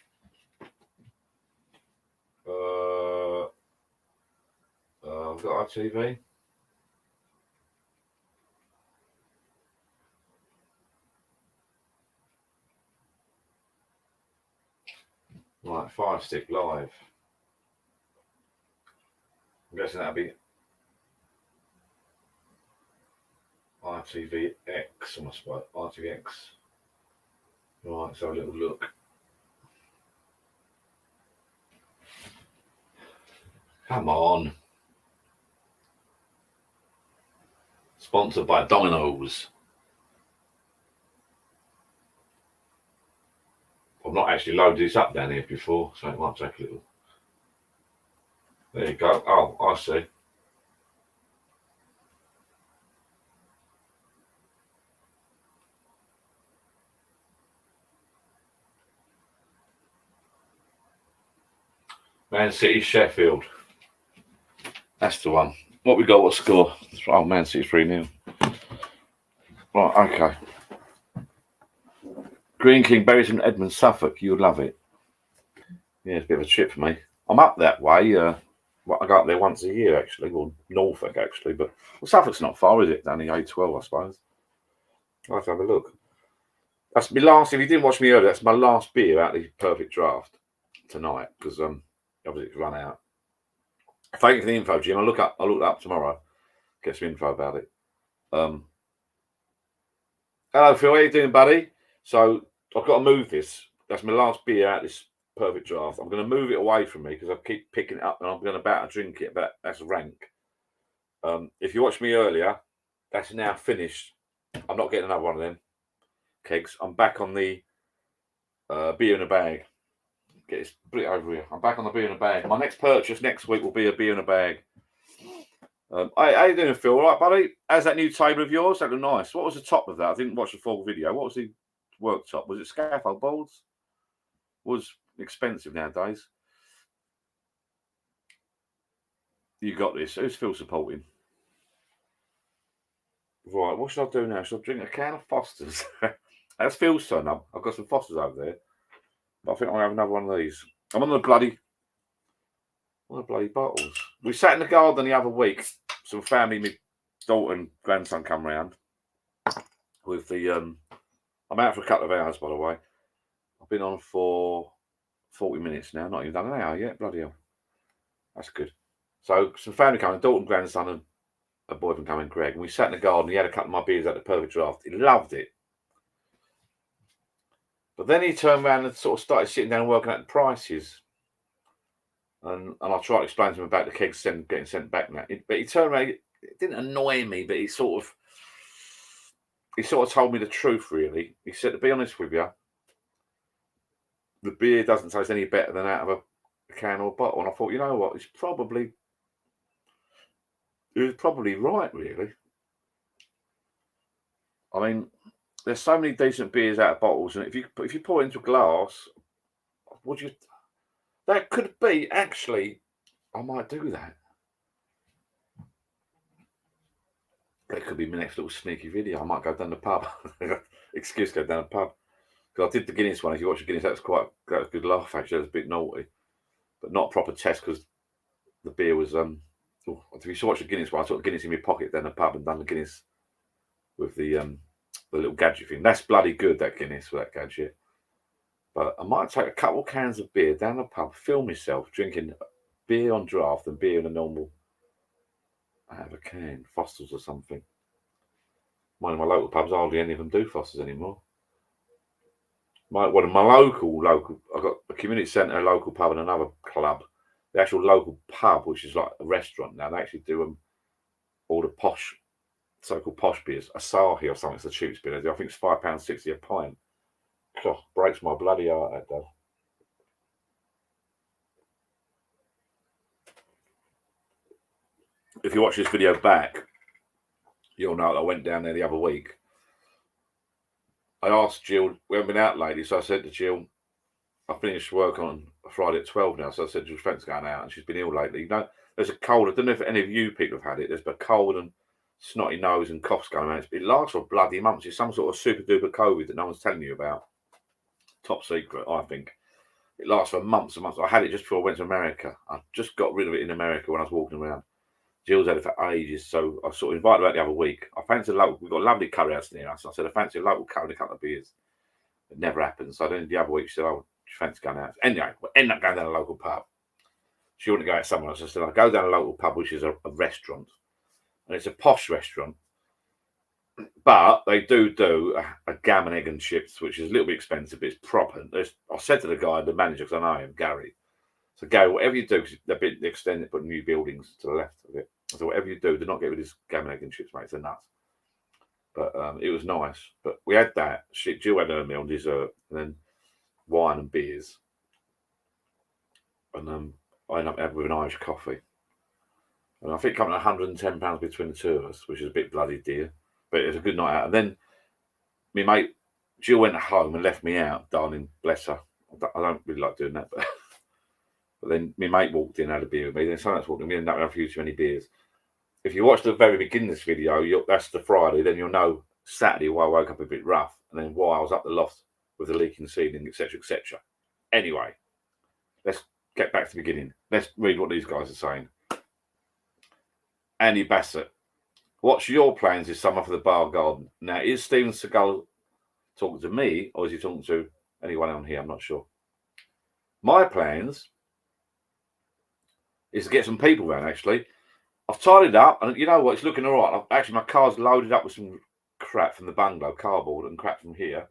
S1: I've got our TV. Right, Fire Stick Live. I'm guessing that'll be ITVX, I must say, ITVX. Right, let's have a little look. Come on. Sponsored by Domino's. I've not actually loaded this up down here before, so it might take a little. There you go. Oh, I see. Man City, Sheffield. That's the one. What we got? What score? Oh, Man City 3-0. Right, okay. Green King, Buryton, Edmund, Suffolk. You'd love it. Yeah, it's a bit of a trip for me. I'm up that way. I go up there once a year, actually. Well, Norfolk, actually. But Suffolk's not far, is it? Only A12, I suppose. I'll have to have a look. That's my last. If you didn't watch me earlier, that's my last beer out of the Perfect Draft tonight, because obviously it's run out. Thank you for the info, Jim. I'll look it up tomorrow. Get some info about it. Hello, Phil. How you doing, buddy? So I've got to move this. That's my last beer out of this Perfect Draft. I'm going to move it away from me because I keep picking it up and I'm going to about to drink it. But that's rank. If you watched me earlier, that's now finished. I'm not getting another one of them kegs. I'm back on the beer in a bag. Get this, put it over here. I'm back on the beer in a bag. My next purchase next week will be a beer in a bag. How you doing, Phil? All right, buddy? How's that new table of yours? That looked nice. What was the top of that? I didn't watch the full video. What was the worktop? Was it scaffold boards? Was expensive nowadays. You got this. Who's Phil supporting? Right, what should I do now? Should I drink a can of Foster's? That's Phil's turn up. I've got some Foster's over there. But I think I'll have another one of these. I'm on the bloody bottles. We sat in the garden the other week. Some family, my daughter and grandson come round with the I'm out for a couple of hours, by the way. I've been on for 40 minutes now, not even done an hour yet. Bloody hell. That's good. So some family coming, daughter and grandson and a boyfriend coming, Greg, and we sat in the garden. He had a couple of my beers at the Perfect Draft. He loved it. But then he turned around and sort of started sitting down and working out the prices. And I tried to explain to him about the kegs getting sent back now. But he turned around, it didn't annoy me, but he sort of told me the truth, really. He said, to be honest with you, the beer doesn't taste any better than out of a can or a bottle. And I thought, you know what, he was probably right, really. I mean, there's so many decent beers out of bottles, and if you pour it into a glass, that could be actually, I might do that. That could be my next little sneaky video. I might go down the pub. Excuse, go down the pub. Because I did the Guinness one. If you watch the Guinness, that was a good laugh, actually. That was a bit naughty. But not a proper test because the beer was if you watch the Guinness one, I took Guinness in my pocket down the pub and done the Guinness with the little gadget thing. That's bloody good, that Guinness with that gadget. But I might take a couple cans of beer down the pub, film myself drinking beer on draft and beer in a normal out of a can, Foster's or something. One of my local pubs, hardly any of them do Foster's anymore. One of my local, I've got a community centre, a local pub, and another club. The actual local pub, which is like a restaurant now, they actually do all the posh, so-called posh beers. Asahi or something, it's the cheapest beer. I think it's £5.60 a pint. God, breaks my bloody heart, that does. If you watch this video back, you'll know that I went down there the other week. I asked Jill, we haven't been out lately, so I said to Jill, I finished work on a Friday at 12 now, so I said, "Your friend's going out," and she's been ill lately. You know, there's a cold. I don't know if any of you people have had it. There's a cold and snotty nose and coughs going around. It lasts for bloody months. It's some sort of super duper COVID that no one's telling you about. Top secret, I think. It lasts for months and months. I had it just before I went to America. I just got rid of it in America when I was walking around. Jill's had it for ages, so I sort of invited her out the other week. I fancy a local. We've got a lovely curry house near us. I said, I fancy a local curry and a couple of beers. It never happens. So then the other week she said, "Oh, she fancy going out." Anyway, we end up going down a local pub. She wouldn't go out somewhere else. I said, "I'll go down a local pub, which is a restaurant. And it's a posh restaurant. But they do a gammon, egg and chips, which is a little bit expensive, but it's proper. I said to the guy, the manager, because I know him, Gary. So Gary, whatever you do, because they're extending, putting new buildings to the left of it. So whatever you do not get rid of this gammon, egg and chips, mate. They're nuts. But it was nice. But we had that. Jill had her meal and dessert, and then wine and beers. And I ended up having with an Irish coffee. And I think coming at £110 between the two of us, which is a bit bloody dear. But it was a good night out. And then my mate Jill went home and left me out, darling, bless her. I don't really like doing that, but then my mate walked in, had a beer with me. Then someone else walked in, we ended up having a few too many beers. If you watch the very beginning of this video, that's the Friday, then you'll know Saturday why I woke up a bit rough, and then why I was up the loft with the leaking ceiling, etc., etc. Anyway, let's get back to the beginning. Let's read what these guys are saying. Andy Bassett. What's your plans this summer for the bar garden? Now, is Steven Seagal talking to me, or is he talking to anyone on here? I'm not sure. My plans is to get some people around, actually. I've tidied up, and you know what? It's looking all right. Actually, my car's loaded up with some crap from the bungalow, cardboard, and crap from here.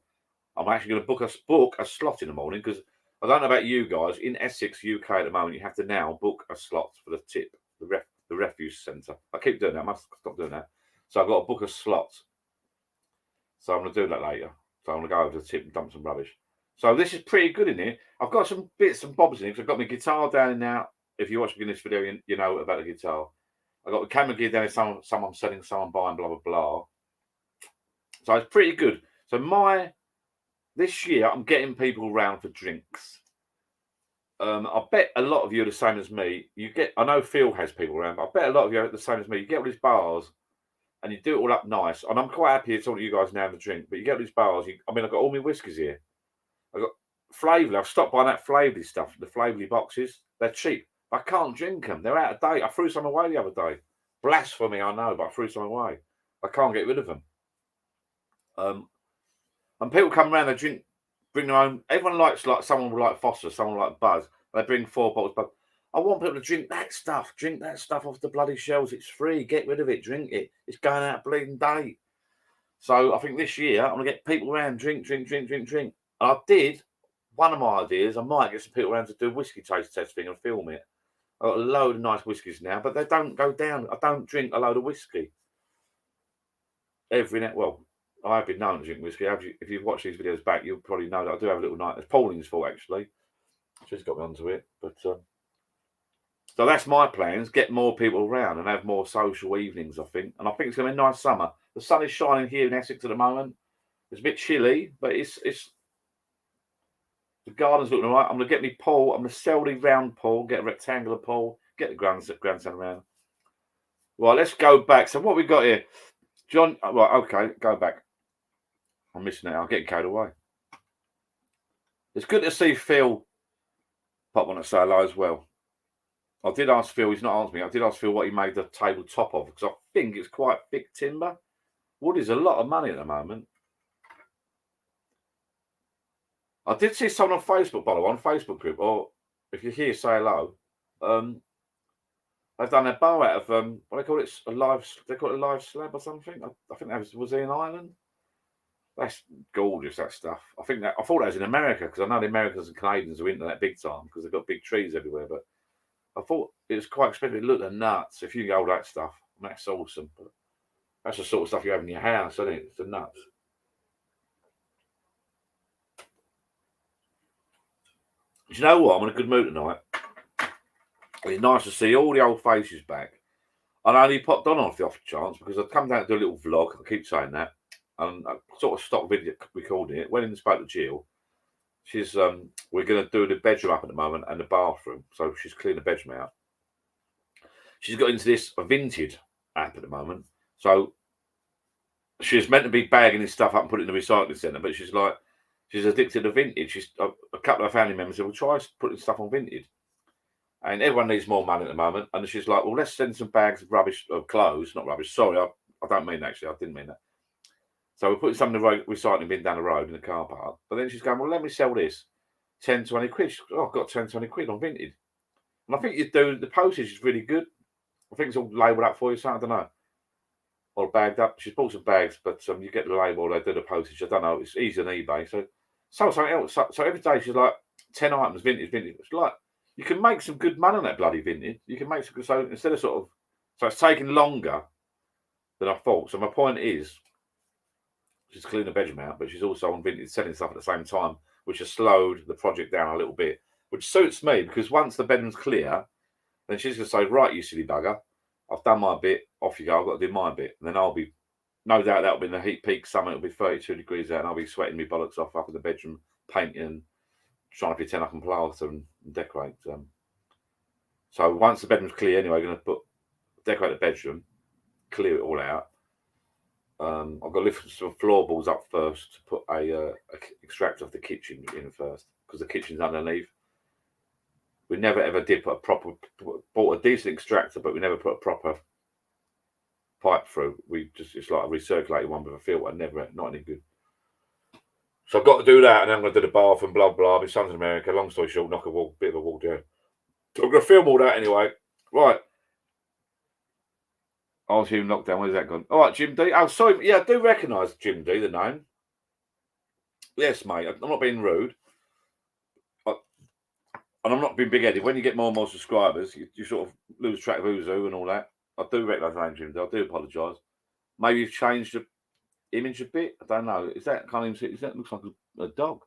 S1: I'm actually going to book a slot in the morning, because I don't know about you guys. In Essex, UK at the moment, you have to now book a slot for the tip, the refuse centre. I keep doing that. I must stop doing that. So I've got to book a slot. So I'm going to do that later. So I'm going to go over to the tip and dump some rubbish. So this is pretty good in here. I've got some bits and bobs in here, because I've got my guitar down in now. If you watch me in this video, you know about the guitar. I've got the camera gear down here, someone selling, someone buying, blah, blah, blah. So it's pretty good. So this year, I'm getting people around for drinks. I bet a lot of you are the same as me. I know Phil has people around, but I bet a lot of you are the same as me. You get all these bars and you do it all up nice. And I'm quite happy to talk to you guys now in the drink, but you get all these bars. I've got all my whiskies here. I've got Flavely. I've stopped buying that Flavely stuff, the Flavely boxes. They're cheap. I can't drink them. They're out of date. I threw some away the other day. Blasphemy, I know, but I threw some away. I can't get rid of them. And people come around, they drink, bring their own. Everyone likes, like, someone will like Foster, someone like Buzz. They bring 4 bottles, but I want people to drink that stuff. Drink that stuff off the bloody shelves. It's free. Get rid of it. Drink it. It's going out bleeding date. So I think this year I'm going to get people around, drink. And I did, one of my ideas, I might get some people around to do whiskey taste testing and film it. I've got a load of nice whiskies now, but they don't go down. I don't drink a load of whiskey every night. Well, I have been known to drink whiskey. If you've watched these videos back, you'll probably know that I do have a little night. It's Pauling's fault, actually. She's got me onto it. But so that's my plans. Get more people around and have more social evenings, I think. And I think it's going to be a nice summer. The sun is shining here in Essex at the moment. It's a bit chilly, but it's the garden's looking all right. I'm going to get me pool. I'm going to sell the round pool, get a rectangular pool, get the grandson around. Right, let's go back. So what we got here? John, right, okay, go back. I'm missing it. I'm getting carried away. It's good to see Phil pop on to say hello as well. I did ask Phil, he's not answered me. I did ask Phil what he made the table top of, because I think it's quite thick timber. Wood is a lot of money at the moment. I did see someone on Facebook, by the way, on Facebook group, or if you're here, say hello. They've done their bar out of what they call it, they call it a live slab or something. I think that was he in Ireland. That's gorgeous, that stuff. I thought that was in America, because I know the Americans and Canadians are into that big time because they've got big trees everywhere. But I thought it was quite expensive. It looked like nuts. If you go all that stuff, that's awesome. But that's the sort of stuff you have in your house, isn't it? It's the nuts. Do you know what? I'm in a good mood tonight. It's nice to see all the old faces back. And I only popped on off the off chance because I'd come down to do a little vlog. I keep saying that. And I sort of stopped video recording it. Went in and spoke to Jill. She's we're going to do the bedroom up at the moment and the bathroom, so she's cleaning the bedroom out. She's got into this Vinted app at the moment, so she's meant to be bagging this stuff up and putting it in the recycling centre, but she's addicted to Vinted. She's a couple of family members said, "Well, try putting stuff on Vinted." And everyone needs more money at the moment, and she's like, "Well, let's send some bags of rubbish, of clothes, not rubbish. Sorry, I don't mean that, actually. I didn't mean that." So we're putting some in the recycling bin down the road in the car park. But then she's going, "Well, let me sell this 10, 20 quid." She's, "Oh, I've got 10, 20 quid on Vinted." And I think you do, the postage is really good. I think it's all labelled up for you, so I don't know. Or bagged up. She's bought some bags, but you get the label, they do the postage. I don't know. It's easy on eBay. So something else. So every day she's like 10 items, Vinted. It's like, you can make some good money on that bloody Vinted. You can make some good, so instead of so it's taking longer than I thought. So my point is, she's cleaning the bedroom out, but she's also on Vinted selling stuff at the same time, which has slowed the project down a little bit, which suits me because once the bedroom's clear, then she's going to say, "Right, you silly bugger, I've done my bit, off you go, I've got to do my bit." And then I'll be, no doubt that'll be in the heat peak summer, it'll be 32 degrees out, and I'll be sweating my bollocks off up in the bedroom, painting and trying to pretend I can plaster and decorate. So once the bedroom's clear, anyway, I'm going to decorate the bedroom, clear it all out. I've got to lift some floorboards up first to put a extractor off the kitchen in first, because the kitchen's underneath. We never ever did put bought a decent extractor, but we never put a proper pipe through. It's like a recirculated one with a filter, not any good. So I've got to do that, and then I'm going to do the bath and blah blah. My son's in America. Long story short, knock a bit of a wall down. So I'm going to film all that anyway. Right. I was here in lockdown. Where's that gone? All right, Jim D. Oh, sorry. Yeah, I do recognise Jim D, the name. Yes, mate. I'm not being rude. And I'm not being big-headed. When you get more and more subscribers, you sort of lose track of who's who and all that. I do recognise the name, Jim D. I do apologise. Maybe you've changed the image a bit. I don't know. Is that looks like a dog?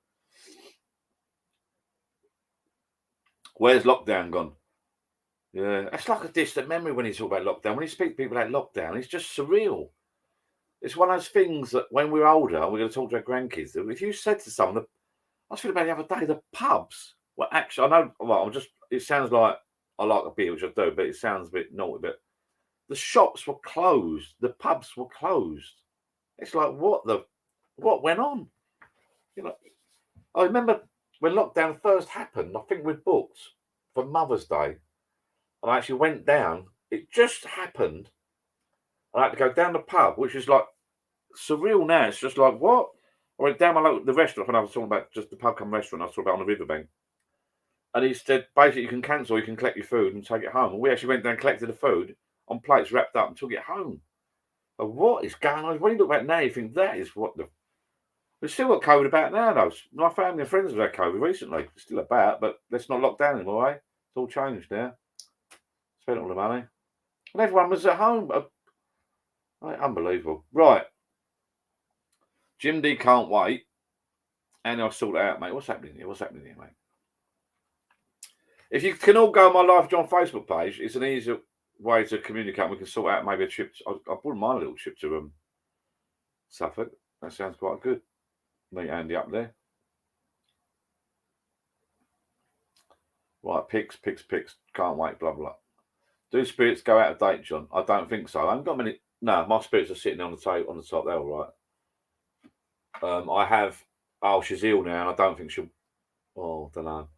S1: Where's lockdown gone? Yeah, it's like a distant memory when you talk about lockdown. When you speak to people about lockdown, it's just surreal. It's one of those things that when we're older, we're going to talk to our grandkids. If you said to someone, I was feeling about the other day, the pubs. Well, actually, I know. Well, it sounds like I like a beer, which I do, but it sounds a bit naughty. But the shops were closed. The pubs were closed. It's like, what went on? You know, I remember when lockdown first happened, I think we booked for Mother's Day. And I actually went down. It just happened. I had to go down the pub, which is like surreal now. It's just like, what? I went down the restaurant, and I was talking about just the pub come restaurant. I was talking about on the riverbank. And he said, basically, you can cancel, you can collect your food and take it home. And we actually went down and collected the food on plates wrapped up and took it home. But what is going on? When you look back now, you think that is what the... We've still got COVID about now, though. My family and friends have had COVID recently. It's still about, but let's not lock down anymore, eh? It's all changed now. Spent all the money. And everyone was at home. Unbelievable. Right. Jim D can't wait. And I'll sort it out, mate. What's happening here? Mate? If you can all go on my Life John Facebook page, it's an easy way to communicate. We can sort out maybe a trip. I wouldn't mind a little trip to Suffolk. That sounds quite good. Meet Andy up there. Right, pics. Can't wait, blah, blah. Do spirits go out of date, John? I don't think so. I haven't got many. No, my spirits are sitting on the top. They're all right. I have. Oh, she's ill now, and I don't think she'll. Oh, I don't know.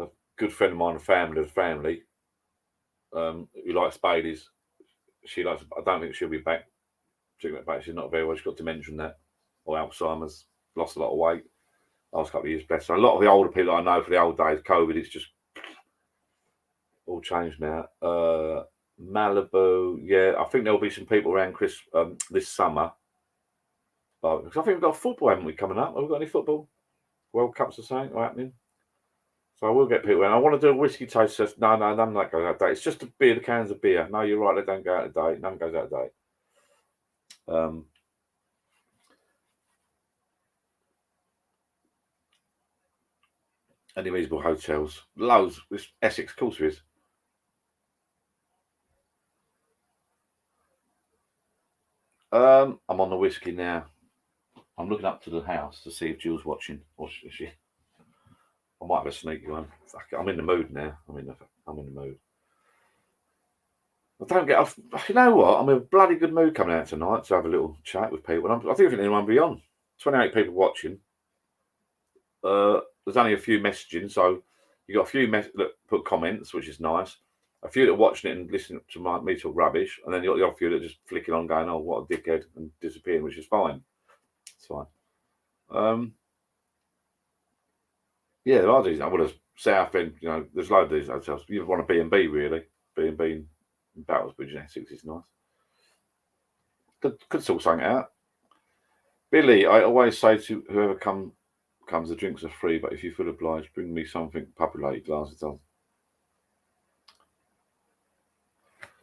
S1: A good friend of mine, the family, who likes Baileys. She likes. I don't think she'll be back. Drinking it back. She's not very well. She's got dementia and that, or Alzheimer's. Lost a lot of weight. Last couple of years, bless her. A lot of the older people I know for the old days, COVID, it's just all changed now. Malibu, yeah. I think there'll be some people around this summer. Because I think we've got football, haven't we, coming up? Have we got any football? World Cups or something happening? So I will get people in. I want to do a whiskey taste test. No, none of that goes out of date. It's just the cans of beer. No, you're right, they don't go out of date. None goes out of date. Any reasonable hotels? Loads. It's Essex, of course there is. I'm on the whiskey now. I'm looking up to the house to see if Jill's watching. Or is she? I might have a sneaky one. Fuck it, I'm in the mood now. I'm in the mood. I don't get. You know what? I'm in a bloody good mood coming out tonight to have a little chat with people. I think anyone will be on. 28 people watching. There's only a few messaging, so you got a few that put comments, which is nice. A few that are watching it and listening to me talk rubbish, and then you got the other few that are just flicking on, going, "Oh, what a dickhead," and disappearing, which is fine. It's fine. Yeah, there are these. I would have Southend. You know, there's loads of these hotels. You want a B&B really? B&B in Battlesbridge in Essex is nice. Could sort something out. Billy, I always say to whoever comes, the drinks are free, but if you feel obliged, bring me something puppy-like glasses on.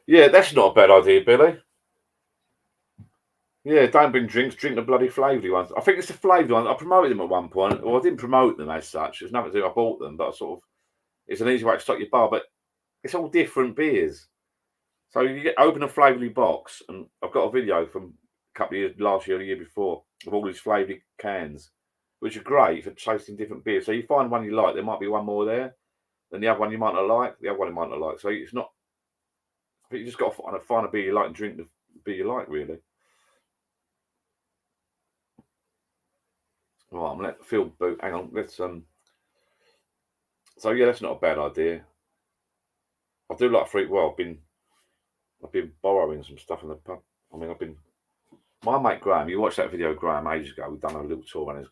S1: Yeah, that's not a bad idea, Billy. Yeah, don't bring drinks. Drink the bloody flavoured ones. I think it's the flavoured ones. I promoted them at one point. Well, I didn't promote them as such. There's nothing to do. I bought them, but it's an easy way to stock your bar. But it's all different beers. So you open a flavoured box, and I've got a video from a couple of years, last year or the year before, of all these flavoured cans, which are great for tasting different beers. So you find one you like, there might be one more there, than the other one you might not like, the other one you might not like. So it's not. I think you just got to find a beer you like and drink the beer you like, really. Right, I'm gonna let Phil boot. Hang on, let's So yeah, that's not a bad idea. I do like fruit. Well, I've been borrowing some stuff in the pub. I mean, my mate Graham. You watched that video, Graham, ages ago. We've done a little tour on his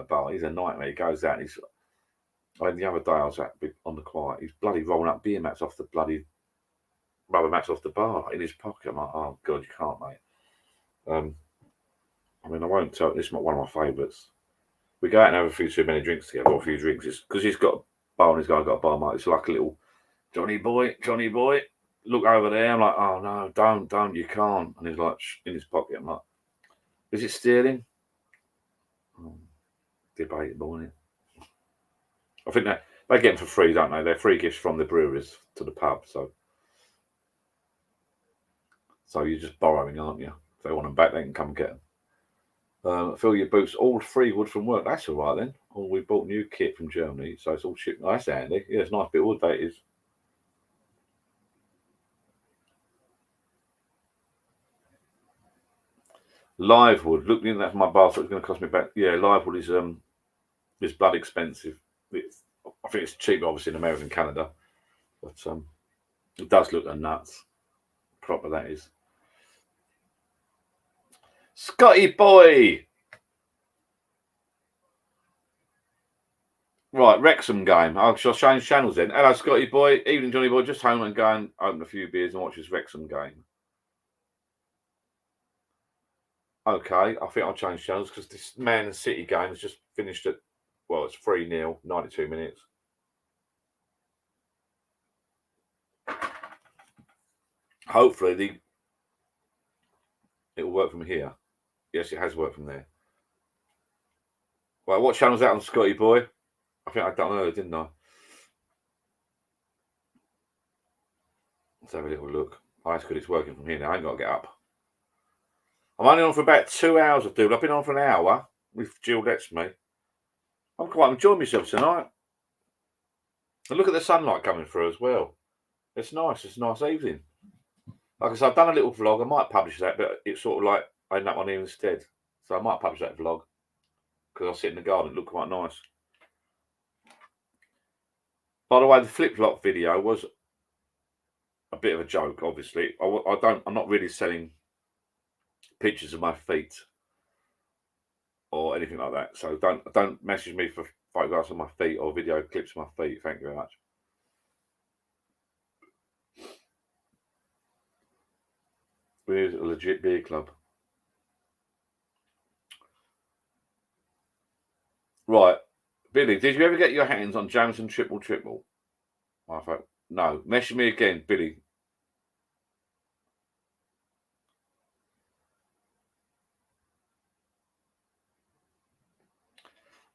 S1: bar. He's a nightmare. He goes out and the other day I was on the quiet. He's bloody rolling up beer mats off the bloody rubber mats off the bar in his pocket. I'm like, oh god, you can't, mate. I mean, I won't tell. This is one of my favourites. We go out and have a few too many drinks together, or a few drinks. It's because he's got a bar and his guy got a bar, mate. It's like a little Johnny boy. Look over there. I'm like, oh no, don't, you can't. And he's like in his pocket. I'm like, is it stealing? Debatable, isn't it? I think they get them for free, don't they? They're free gifts from the breweries to the pub. So you're just borrowing, aren't you? If they want them back, they can come get them. Fill your boots, all free wood from work. That's all right then. Oh, we bought new kit from Germany, so it's all shipped. That's handy. Yeah, it's a nice bit of wood that is. Live wood. Look, that's my bar, so it's going to cost me back. Yeah, live wood is blood expensive. I think it's cheap, obviously, in America and Canada, but it does look a nuts. Proper that is. Scotty boy. Right, Wrexham game. I shall change channels then. Hello, Scotty boy. Evening, Johnny boy. Just home and go and open a few beers and watch this Wrexham game. Okay, I think I'll change channels because this Man City game has just finished at, well, it's 3-0, 92 minutes. Hopefully it'll work from here. Yes, it has worked from there. Well, what channel's that on, Scotty boy? I think I don't know, didn't I? Let's have a little look. Oh, that's good. It's working from here now. I ain't got to get up. I'm only on for about 2 hours, dude. I've been on for an hour with Jill lets me. I'm quite enjoying myself tonight. And look at the sunlight coming through as well. It's nice. It's a nice evening. Like I said, I've done a little vlog. I might publish that, but it's sort of like I end up on here instead. So I might publish that vlog because I sit in the garden. It looked quite nice. By the way, the flip-flop video was a bit of a joke, obviously. I'm not really selling pictures of my feet or anything like that. So don't message me for photographs of my feet or video clips of my feet. Thank you very much. We're a legit beer club. Right. Billy, did you ever get your hands on Jameson Triple Triple? I thought, no. Message me again, Billy.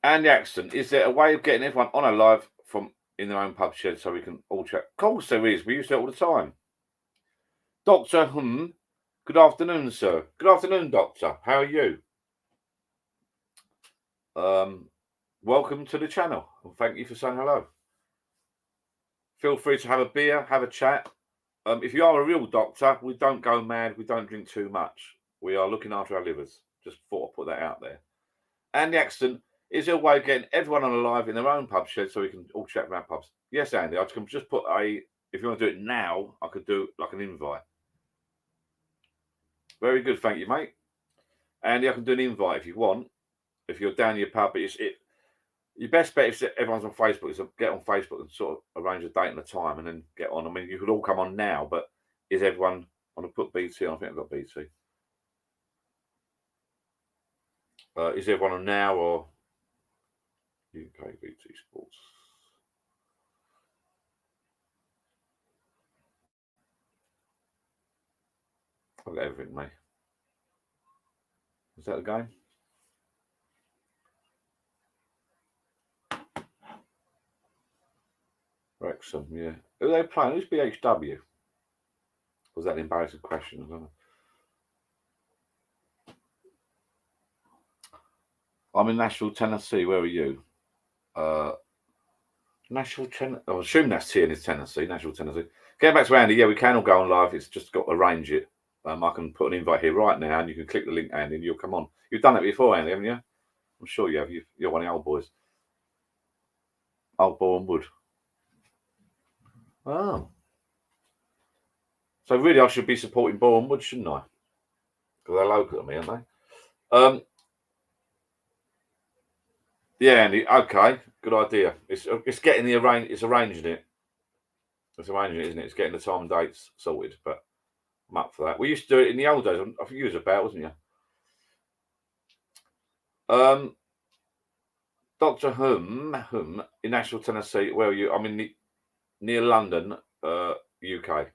S1: And the accent. Is there a way of getting everyone on a live from in their own pub shed so we can all chat? Of course there is. We use that all the time. Doctor, good afternoon, sir. Good afternoon, Doctor. How are you? welcome to the channel, and thank you for saying hello. Feel free to have a beer, have a chat. If you are a real doctor, we don't go mad, we don't drink too much. We are looking after our livers. Just thought I'd put that out there. And the accident is a way of getting everyone on alive in their own pub shed so we can all chat about pubs. Yes, Andy, I can just put if you want to do it now, I could do like an invite. Very good, thank you, mate. Andy, I can do an invite if you want. If you're down your pub, but your best bet if everyone's on Facebook is to get on Facebook and sort of arrange a date and a time and then get on. I mean, you could all come on now, but is everyone on to put BT on? I think I've got BT. Is everyone on now or UK BT Sports? I've got everything, mate. Is that the game? Wrexham, yeah. Who are they playing? Who's BHW? Was that an embarrassing question? I don't know. I'm in Nashville, Tennessee. Where are you? Nashville, Tennessee. I assume that's Tennessee. Nashville, Tennessee. Getting back to Andy, yeah, we can all go on live. It's just got to arrange it. I can put an invite here right now, and you can click the link, Andy, and you'll come on. You've done it before, Andy, haven't you? I'm sure you have. You're one of the old boys. Old Boreham Wood. Oh. So really, I should be supporting Boreham Wood, shouldn't I? Because they're local to me, aren't they? Yeah, Andy. Okay, good idea. It's getting it's arranging it. It's arranging it, isn't it? It's getting the time and dates sorted. But I'm up for that. We used to do it in the old days. I think you was about, wasn't you? Dr. Hum in Nashville, Tennessee. Where are you? I'm in near London, UK.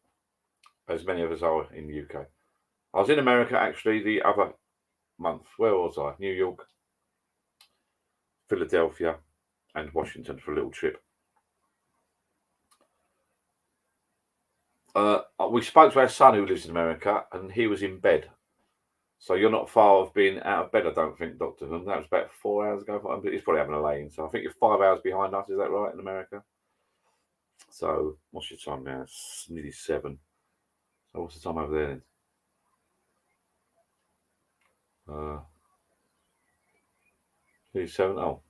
S1: As many of us are in the UK. I was in America actually the other month. Where was I? New York, Philadelphia, and Washington for a little trip. We spoke to our son who lives in America, and he was in bed. So you're not far off being out of bed, I don't think, Dr. Hum. That was about 4 hours ago. He's probably having a lay-in. So I think you're 5 hours behind us. Is that right in America? So what's your time now? It's nearly 7. So what's the time over there then? Nearly 7. Oh,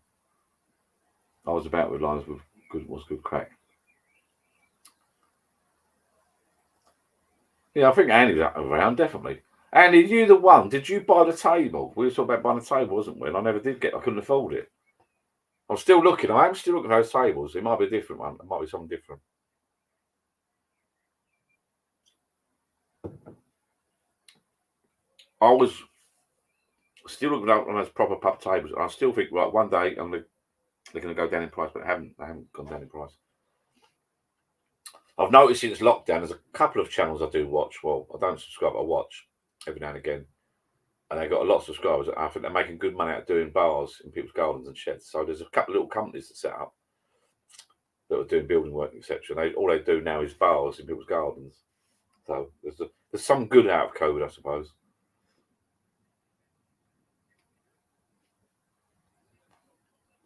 S1: I was about with lines with good crack. Yeah, I think Andy's around, definitely. Andy, you the one? Did you buy the table? We were talking about buying a table, wasn't we? And I never did I couldn't afford it. I'm still looking. I am still looking at those tables. It might be a different one. It might be something different. I was still looking at those proper pub tables. And I still think, right, one day they're going to go down in price, but they haven't gone down in price. I've noticed since lockdown, there's a couple of channels I do watch. Well, I don't subscribe, I watch every now and again. And they've got a lot of subscribers. I think they're making good money out of doing bars in people's gardens and sheds. So there's a couple of little companies that set up that are doing building work, etc. All they do now is bars in people's gardens. So there's some good out of COVID, I suppose.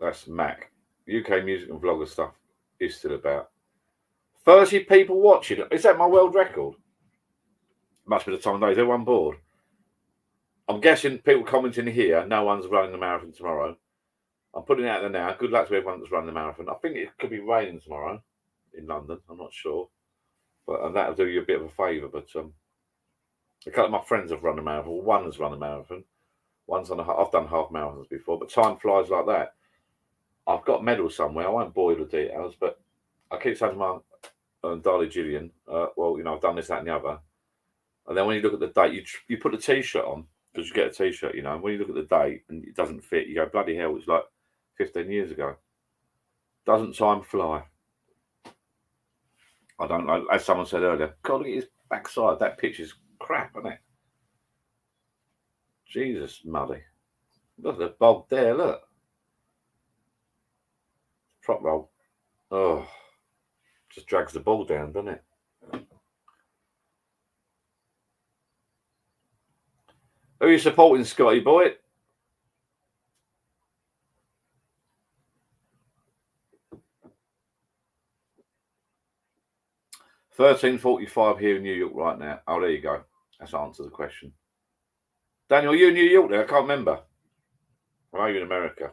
S1: That's Mac. UK music and vlogger stuff is still about 30 people watching. Is that my world record? Must be the time of day. Is everyone bored? I'm guessing people commenting here, no one's running the marathon tomorrow. I'm putting it out there now. Good luck to everyone that's running the marathon. I think it could be raining tomorrow in London. I'm not sure. But that'll do you a bit of a favour. But a couple of my friends have run the marathon. One has run a marathon. I've done half marathons before, but time flies like that. I've got medals somewhere. I won't bore you with details, but I keep saying to my darling Gillian, well, I've done this, that, and the other. And then when you look at the date, you put the T-shirt on because you get a T-shirt, and when you look at the date and it doesn't fit, you go, bloody hell, it's like 15 years ago. Doesn't time fly? I don't know. As someone said earlier, God, look at his backside. That picture's crap, isn't it? Jesus, muddy. Look at the bog there, look. Prop roll. Oh, just drags the ball down, doesn't it? Who are you supporting, Scotty boy? 13:45 here in New York right now. Oh, there you go. That's answers the question. Daniel, are you in New York there? I can't remember. Or are you in America?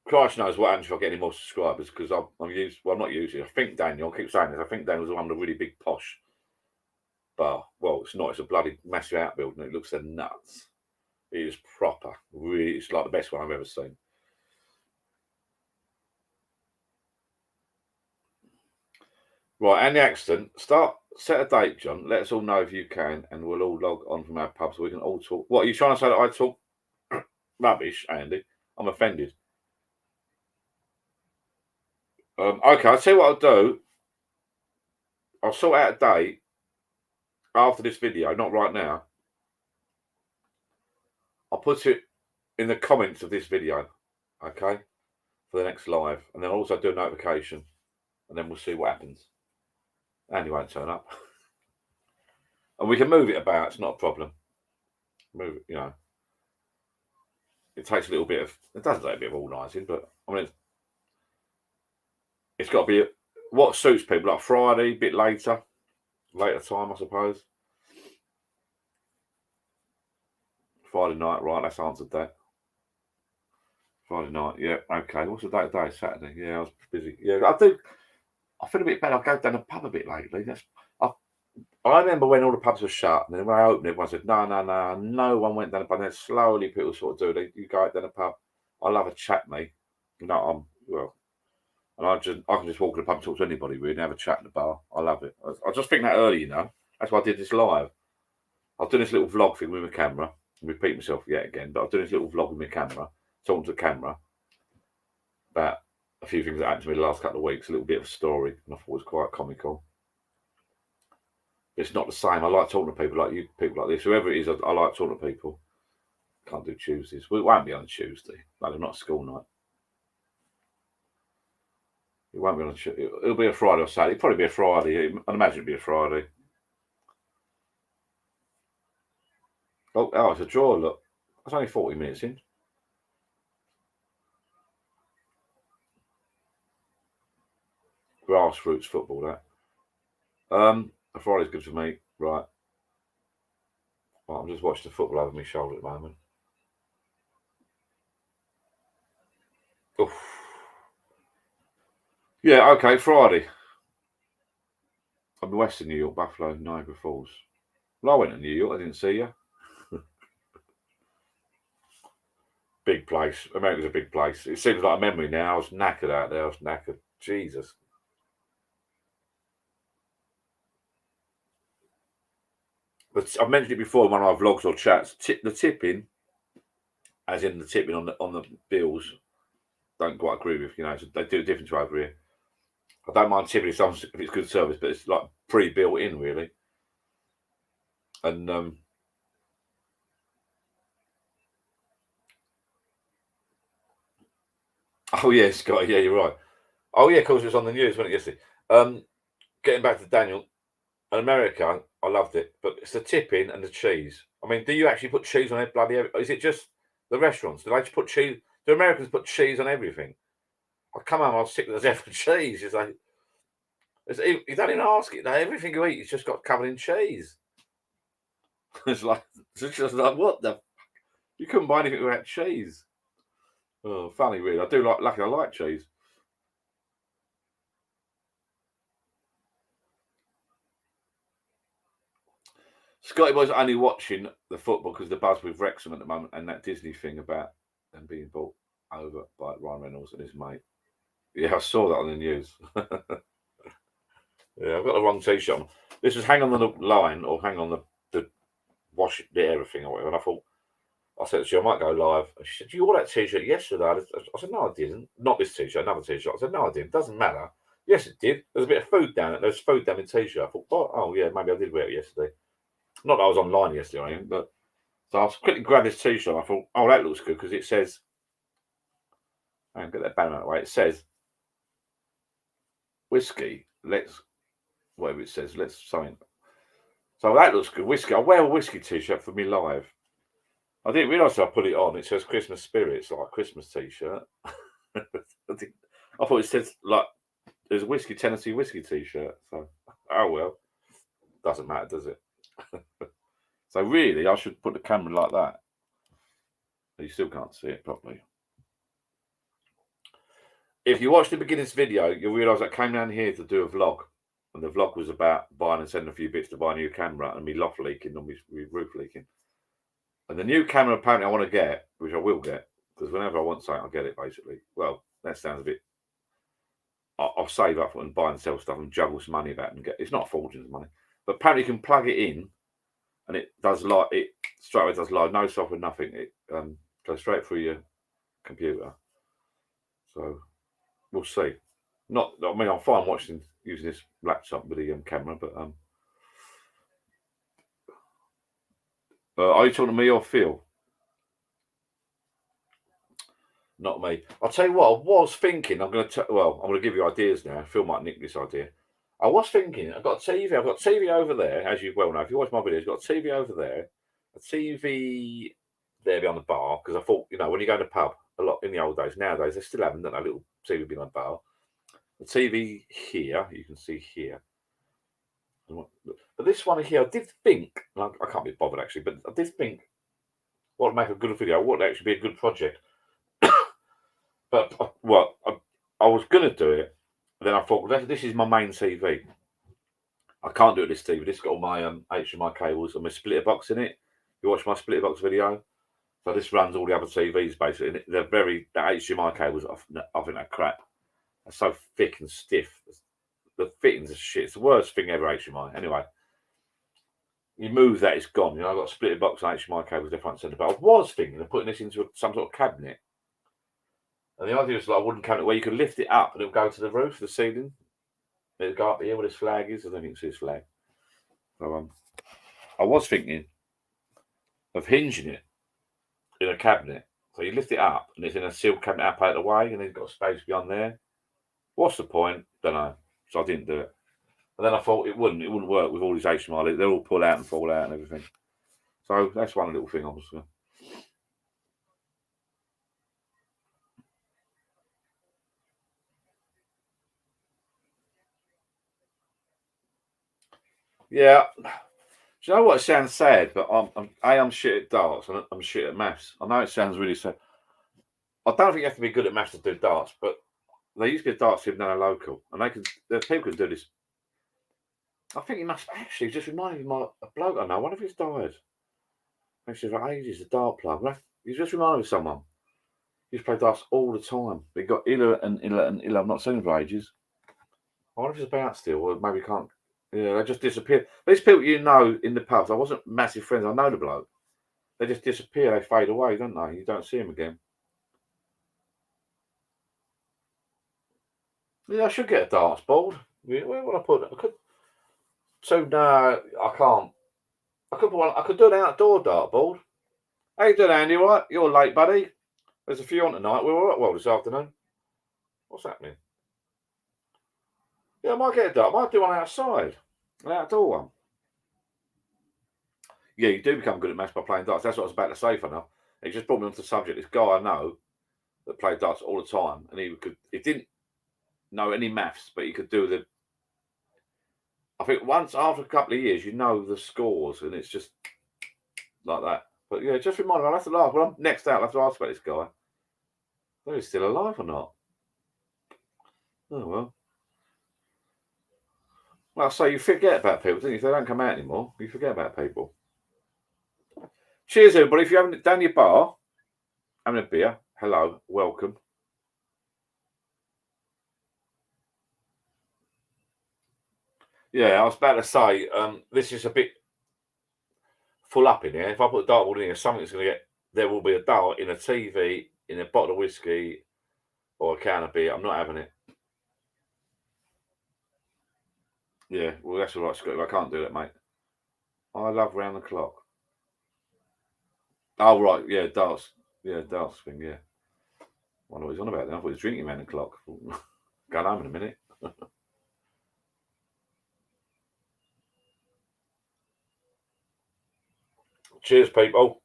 S1: Christ knows what happens if I get any more subscribers, because I'm not using. I think Daniel, I keep saying this, I think Daniel's one of the really big posh bar. Well, it's not. It's a bloody massive outbuilding. It looks nuts. It is proper. Really, it's like the best one I've ever seen. Right, and the accident. Set a date, John. Let us all know if you can, and we'll all log on from our pub so we can all talk. What are you trying to say, that I talk rubbish, Andy? I'm offended. Okay, I'll tell you what I'll do. I'll sort out a date after this video, not right now. I'll put it in the comments of this video, okay, for the next live, and then I'll also do a notification, and then we'll see what happens. And he won't turn up. And we can move it about, it's not a problem. Move it, It takes a little bit of, it does take a bit of organising, but I mean, it's got to be what suits people, like Friday, a bit later time, I suppose. Friday night, right, that's answered that. Friday night, yeah, okay. What's the date today? Saturday, yeah, I was busy. Yeah, I feel a bit better. I go down the pub a bit lately. I remember when all the pubs were shut, and then when I opened, everyone said, no one went down the pub. And then slowly people sort of do. You go out down the pub. I love a chat, mate. And I can just walk to the pub and talk to anybody, really, and have a chat in the bar. I love it. I just think that early, That's why I did this live. I was doing this little vlog thing with my camera. I repeat myself yet again, but I was doing this little vlog with my camera, talking to the camera about a few things that happened to me the last couple of weeks, a little bit of a story, and I thought it was quite comical. But it's not the same. I like talking to people like you, people like this, whoever it is. I like talking to people. Can't do Tuesdays. Well, it won't be on Tuesday. No, not a school night. It won't be on a Tuesday. It'll be a Friday or Saturday. It'll probably be a Friday. I'd imagine it'll be a Friday. Oh, it's a draw. Look, it's only 40 minutes in. Grassroots football, that. A Friday's good for me, right? Well, I'm just watching the football over my shoulder at the moment. Oof. Yeah, okay, Friday. I'm in Western New York, Buffalo, Niagara Falls. Well, I went to New York. I didn't see you. Big place. America's a big place. It seems like a memory now. I was knackered out there. I was knackered. Jesus. But I've mentioned it before in one of our vlogs or chats. The tipping, as in the tipping on the bills, don't quite agree with. So they do it different to over here. I don't mind tipping if it's good service, but it's like pre-built in, really. And oh yeah, Scott. Yeah, you're right. Oh yeah, of course it was on the news, wasn't it, yesterday? Getting back to Daniel, in America, I loved it, but it's the tipping and the cheese. I mean, do you actually put cheese on it? Bloody? Is it just the restaurants? Do they just put cheese? Do Americans put cheese on everything? I come home, I was sick of the for cheese. It's like you don't even ask it. Everything you eat is just got covered in cheese. It's just like what the? You couldn't buy anything without cheese. Oh, funny, really. I do luckily I like cheese. Scotty Boy's only watching the football because the buzz with Wrexham at the moment and that Disney thing about them being bought over by Ryan Reynolds and his mate. Yeah, I saw that on the news. Yeah, I've got the wrong t-shirt on. This was hang on the line or hang on the wash the everything or whatever. And I said to her, I might go live. And she said, you wore that t-shirt yesterday. I said, no, I didn't. Not this t-shirt, another t-shirt. I said, no, I didn't. Doesn't matter. Yes, it did. There's a bit of food down it. There's food down the t-shirt. I thought, oh yeah, maybe I did wear it yesterday. Not that I was online yesterday, but so I quickly grabbed this t-shirt. I thought, oh, that looks good because it says, and get that banner out of the way. It says, whiskey. Whatever it says. Let's something. So that looks good. Whiskey. I wear a whiskey t-shirt for me live. I didn't realise I put it on. It says Christmas spirit. It's like a Christmas t-shirt. I thought it said like there's a Tennessee whiskey t-shirt. So oh well, doesn't matter, does it? So really, I should put the camera like that. You still can't see it properly. If you watch the beginner's video, you'll realise I came down here to do a vlog. And the vlog was about buying and sending a few bits to buy a new camera and me loft leaking and me roof leaking. And the new camera apparently I want to get, which I will get, because whenever I want something, I'll get it basically. Well, that sounds a bit... I'll save up and buy and sell stuff and juggle some money about and get... It's not a fortune of money. But apparently you can plug it in and it does live. It straight away does live, no software, nothing. It goes straight through your computer. So we'll see. Not, I mean, I'm fine using this laptop with the camera, but are you talking to me or Phil? Not me. I'll tell you what. I was thinking. I'm going to give you ideas now. Phil might nick this idea. I was thinking. I've got TV over there, as you well know. If you watch my videos, I've got a TV over there, a TV there behind the bar. Because I thought, when you go to the pub, a lot in the old days. Nowadays, they still haven't done a little TV behind the bar. The TV here, you can see here. But this one here, I did think, I can't be bothered actually, but I did think what would make a good video, what would actually be a good project. But, I was going to do it, and then I thought, well, this is my main TV. I can't do it this TV. This has got all my HDMI cables and my splitter box in it. You watch my splitter box video? So this runs all the other TVs basically. And the HDMI cables, I think they're crap. They're so thick and stiff. The fittings are shit. It's the worst thing ever, HDMI. Anyway, you move that, it's gone. I've got a splitter box and HDMI cables left, right, and centre. But I was thinking of putting this into some sort of cabinet. And the idea was like a wooden cabinet where you could lift it up and it would go to the roof, the ceiling. It would go up here where this flag is. I don't think you can see this flag. So I was thinking of hinging it in a cabinet. So you lift it up and it's in a sealed cabinet up out of the way and then you've got space beyond there. What's the point? Don't know. So I didn't do it. And then I thought it wouldn't work with all these HDMI. They'll all pull out and fall out and everything. So that's one little thing I was going to... Yeah. Do you know what? It sounds sad, but I'm shit at darts and I'm shit at maths. I know it sounds really sad. I don't think you have to be good at maths to do darts, but there used to be a darts team now local, and people can do this. I think he must actually just remind me of a bloke I know. One of his died. Actually, for ages, a dart plug. He just reminded me of someone. He used to play darts all the time. He got iller and iller and iller. I've not seen him for ages. I wonder if he's about still, or maybe can't. Yeah, they just disappear. These people in the pubs, I wasn't massive friends. I know the bloke. They just disappear. They fade away, don't they? You don't see them again. Yeah, I should get a darts board. Where would I put it? I could. So no, I can't. I could do an outdoor dart board. How you doing, Andy? Right? You're late, buddy. There's a few on tonight. We're all right. Well, this afternoon. What's happening? Yeah, I might get a dart. I might do one outside. An outdoor one. Yeah, you do become good at maths by playing darts. That's what I was about to say for now. It just brought me onto the subject. This guy I know that played darts all the time, and he didn't know any maths, but he could do the... I think once after a couple of years, you know the scores, and it's just like that. But yeah, just remind me, I'll have to laugh. Well, I'm next out, I'll have to ask about this guy. Whether he's still alive or not. Oh, well. Well, so you forget about people, don't you? If they don't come out anymore, you forget about people. Cheers, everybody. If you haven't down your bar, having a beer, hello, welcome. Yeah, I was about to say, this is a bit full up in here. If I put a dartboard in here, something's going to get... There will be a dart in a TV, in a bottle of whiskey, or a can of beer. I'm not having it. Yeah, well, that's all right, Scott. I can't do that, mate. I love round the clock. Oh, right. Yeah, darts. Yeah, darts thing, yeah. I wonder what he's on about then. I thought he was drinking round the clock. Going home in a minute. Cheers, people.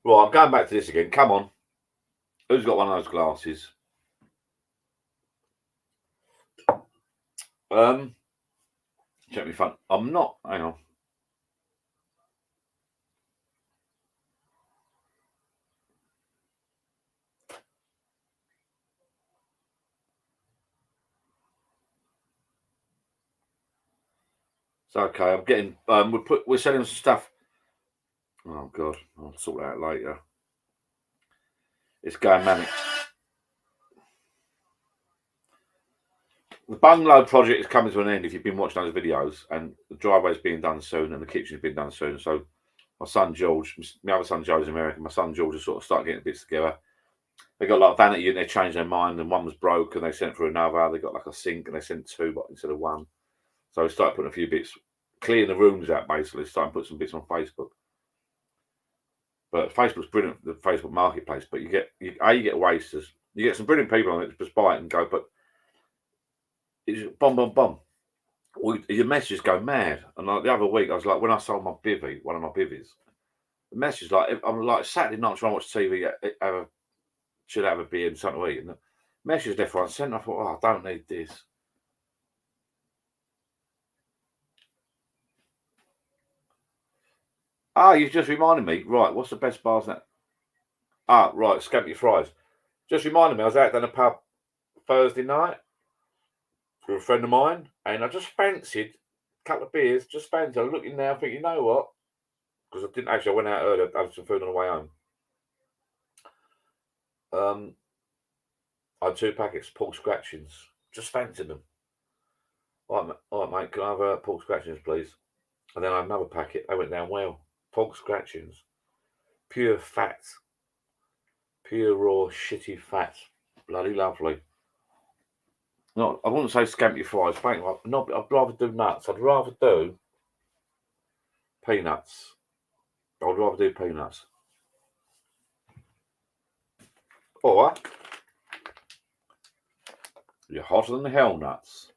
S1: Right, I'm going back to this again. Come on. Who's got one of those glasses? Check me phone. I'm not. Hang on. It's okay. I'm getting. We're selling some stuff. Oh God, I'll sort that out later. It's going manic. The bungalow project is coming to an end. If you've been watching those videos, and the driveway's being done soon, and the kitchen's been done soon. So my son George, my other son Joe's American. My son George has sort of started getting bits together. They got like vanity and they changed their mind, and one was broke, and they sent for another. They got like a sink, and they sent two, but instead of one. So we started putting a few bits, clearing the rooms out basically. Starting to put some bits on Facebook. But Facebook's brilliant, the Facebook Marketplace. But you get wasters. You get some brilliant people on it to just buy it and go, but it's bomb, bomb, bomb. Your messages go mad. And like the other week, I was like, when I sold my bivvy, one of my bivvies, the message like I'm like Saturday night trying to watch TV, should have a beer and something to eat. And the message left, right, and centre. I thought, oh, I don't need this. Ah, you've just reminded me. Right, what's the best bars now? Ah, right, Scampy Fries. Just reminded me, I was out down the pub Thursday night with a friend of mine, and I just fancied a couple of beers. Just fancied. I'm looking now, thinking, you know what? Because I didn't actually. I went out earlier, had some food on the way home. I had 2 packets of pork scratchings. Just fancied them. All right, mate. Can I have pork scratchings, please? And then I had another packet. They went down well. Pork scratchings, pure fat, pure raw shitty fat. Bloody lovely. No, I wouldn't say scampy fries. No, I'd rather do nuts. I'd rather do peanuts. I'd rather do peanuts. Or you're hotter than the hell nuts.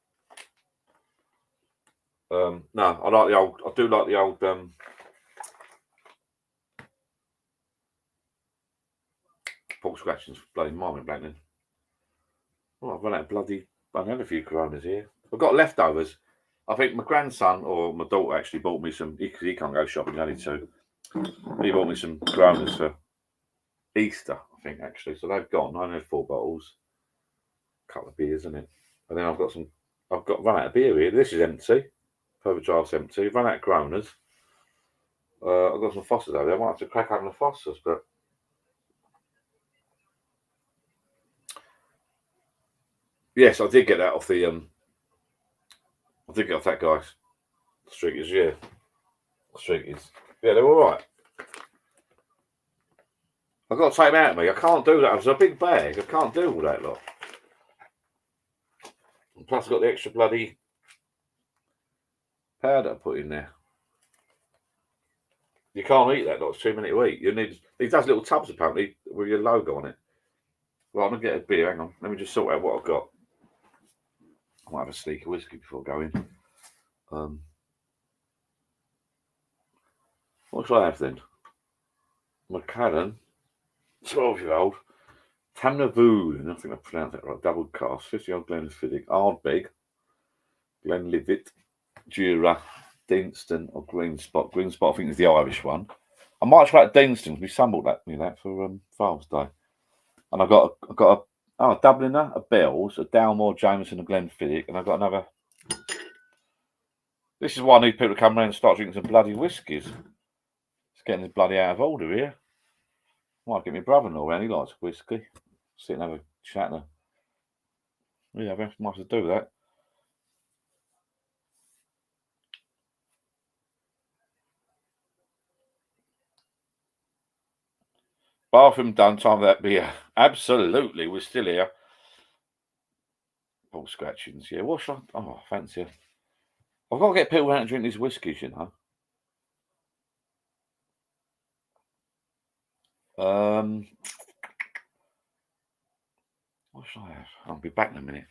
S1: No, I like the old. I do like the old. Pork scratchings. Bloody marmot blackening. Oh, I've run out of bloody. I've had a few Coronas here. I've got leftovers. I think my grandson or my daughter actually bought me some because he can't go shopping. Only 2. He bought me some Coronas for Easter, I think actually. So they've gone. I only had 4 bottles. A couple of beers, isn't it? And then I've got run out of beer here. This is empty. Further draft's empty. Run out of Coronas. I've got some Fosters over there. I might have to crack open the Fosters, but yes, I did get that off the I did get off that guy's Streakers, yeah. Streakers. Yeah, they're alright. I've got to take them out of me. I can't do that. It's a big bag. I can't do all that lot. And plus I've got the extra bloody powder I put in there. You can't eat that lot. It's too many to eat. You need these does little tubs apparently with your logo on it. Right, I'm gonna get a beer. Hang on. Let me just sort out what I've got. I might have a sneak of whiskey before going. What should I have then? Macallan, 12-year-old. Tamnavoon, I think I pronounced that right. Double cast. 50-year-old Glenfiddich. Ardbeg. Glenlivet. Jura. Deanston or Green Spot. Green Spot, I think, is the Irish one. I might try Deanston because we sampled that for Father's Day. And I got a Dubliner, a Bell's, a Dalmore, Jameson, a Glenfiddich, and I got another. This is why I need people to come around and start drinking some bloody whiskies. It's getting this bloody out of order here. Might get my brother-in-law around. He likes whiskey. Sit and have a chat. Yeah, I might have to do that. Bathroom done. Time for that beer. Absolutely, we're still here. Pork scratchings. Yeah, what should I? Oh, fancy it. I've got to get people out and drink these whiskies, you know. What should I have? I'll be back in a minute.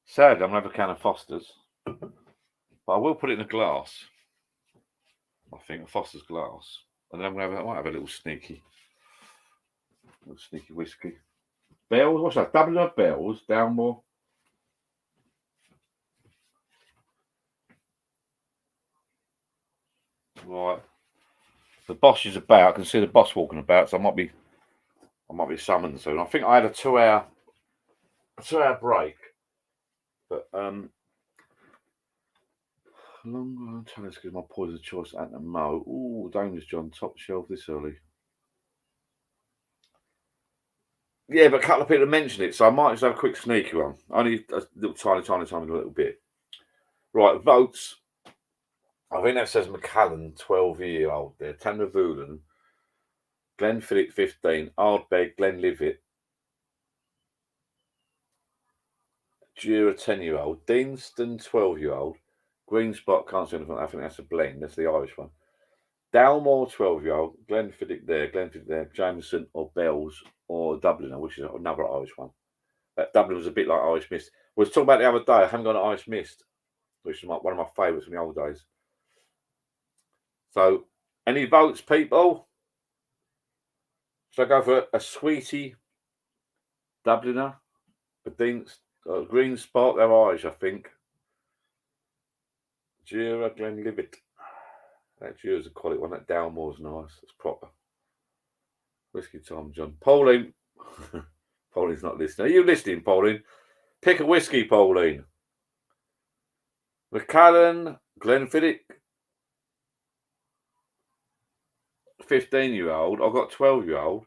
S1: Sad, I'm gonna have a can of Foster's. But I will put it in a glass. I think a Foster's glass, and then I might have a little sneaky whiskey. Bells, what's that? Dublin Bells, Dalmore. Right. The boss is about. I can see the boss walking about, so I might be summoned soon. I think I had a 2-hour break, but long time because my poison choice at the mo. Ooh, Dangerous John, top shelf this early. Yeah, but a couple of people mentioned it, so I might just have a quick sneaky one. Only a little tiny little bit. Right, votes. I think that says Macallan, 12-year-old there. Tamra Voolen, Glenfiddich, 15. Ardbeg, Glenlivet. Jura, 10-year-old. Deanston, 12-year-old. Green Spot, can't see anything. I think that's a blend. That's the Irish one. Dalmore, 12-year-old. Glenfiddich there. Jameson or Bells or Dubliner, which is another Irish one. That Dublin was a bit like Irish Mist. We was talking about the other day. I haven't got an Irish Mist, which is one of my favourites from the old days. So, any votes, people? Should I go for a Sweetie Dubliner? A Green Spot, they're Irish, I think. Jura, Glenlivet. That Jura's a quality one. That Dalmore's nice. It's proper. Whiskey Tom John. Pauline. Pauline's not listening. Are you listening, Pauline? Pick a whiskey, Pauline. Macallan, Glenfiddich. 15-year-old. I've got 12-year-old.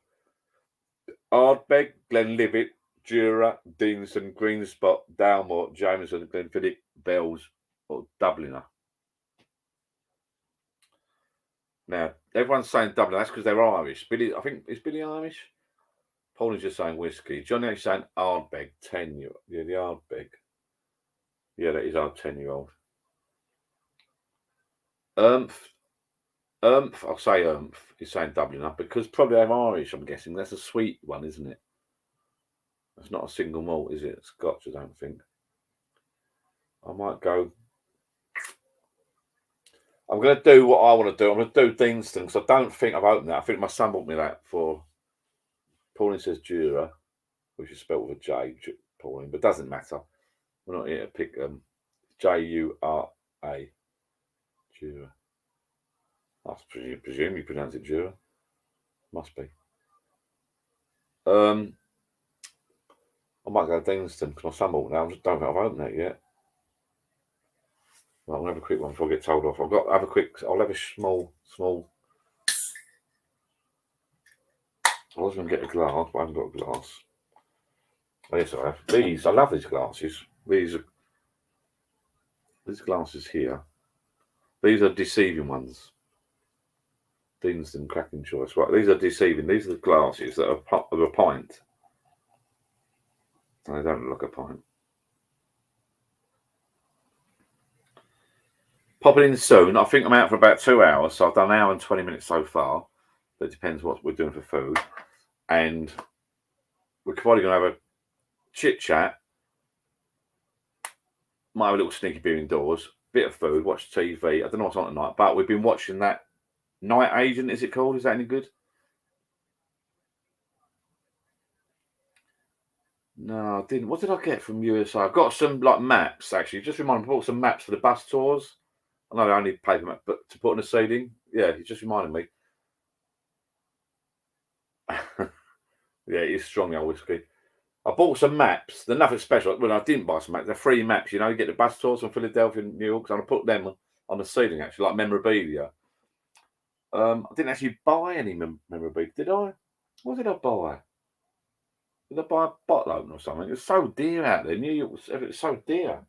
S1: Ardbeg, Glenlivet, Jura, Deanston, Green Spot, Dalmore, Jameson, Glenfiddich, Bells, or Dubliner. Now, everyone's saying Dubliner. That's because they're Irish. Billy, I think, is Billy Irish? Paul is just saying whiskey. Johnny actually saying Ardbeg, 10-year-old. Yeah, the Ardbeg. Yeah, that is our 10-year-old. I'll say he's saying Dubliner because probably they're Irish, I'm guessing. That's a sweet one, isn't it? It's not a single malt, is it? Scotch, I don't think. I might go. I'm going to do what I want to do. I'm going to do Deanston because I don't think I've opened that. I think my son bought me that for. Pauline says Jura, which is spelled with a J, Pauline, but doesn't matter. We're not here to pick Jura. Jura. I presume you pronounce it Jura. Must be. I might go Deanston because my son bought that. I just don't think I've opened that yet. Right, I'll have a quick one before I get told off. I'll have a small. I was going to get a glass, but I haven't got a glass. Oh, yes, I have. I love these glasses. These glasses here. These are deceiving ones. Deanston cracking choice. Right, these are deceiving. These are the glasses that are of a pint. They don't look like a pint. Popping in soon. I think I'm out for about 2 hours, so I've done an hour and 20 minutes so far. But it depends what we're doing for food. And we're probably going to have a chit chat. Might have a little sneaky beer indoors. Bit of food, watch TV. I don't know what's on tonight, but we've been watching that Night Agent, is it called? Is that any good? No, I didn't. What did I get from USA? I've got some like maps actually. Just remind me, I bought some maps for the bus tours. I know I only paper map, but to put on a ceiling. Yeah, he just reminded me. Yeah, it's strong, old whiskey. I bought some maps. They're nothing special. Well, I didn't buy some maps. They're free maps. You know, you get the bus tours from Philadelphia and New York. And I put them on the ceiling actually, like memorabilia. I didn't actually buy any memorabilia, did I? What did I buy? Did I buy a bottle opener or something? It's so dear out there. New York, it's so dear.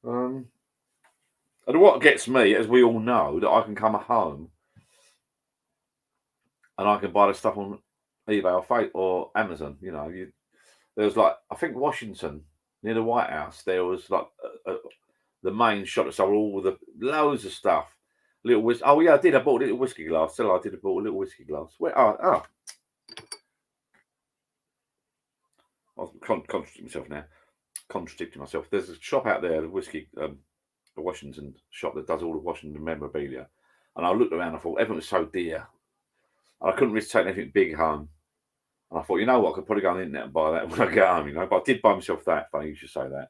S1: And what gets me, as we all know, that I can come home and I can buy the stuff on eBay or Amazon. You know, there was like I think Washington near the White House. There was like the main shop that sold all the loads of stuff. Little whiskey. Oh yeah, I did. I bought a little whiskey glass. So I did. I bought a little whiskey glass. Where? Oh. I'm contradicting myself now. Contradicting myself. There's a shop out there, the whiskey a Washington shop that does all the Washington memorabilia. And I looked around, I thought everything was so dear. And I couldn't really take anything big home. And I thought, you know what, I could probably go on the internet and buy that when I get home, you know. But I did buy myself that. Funny you should say that.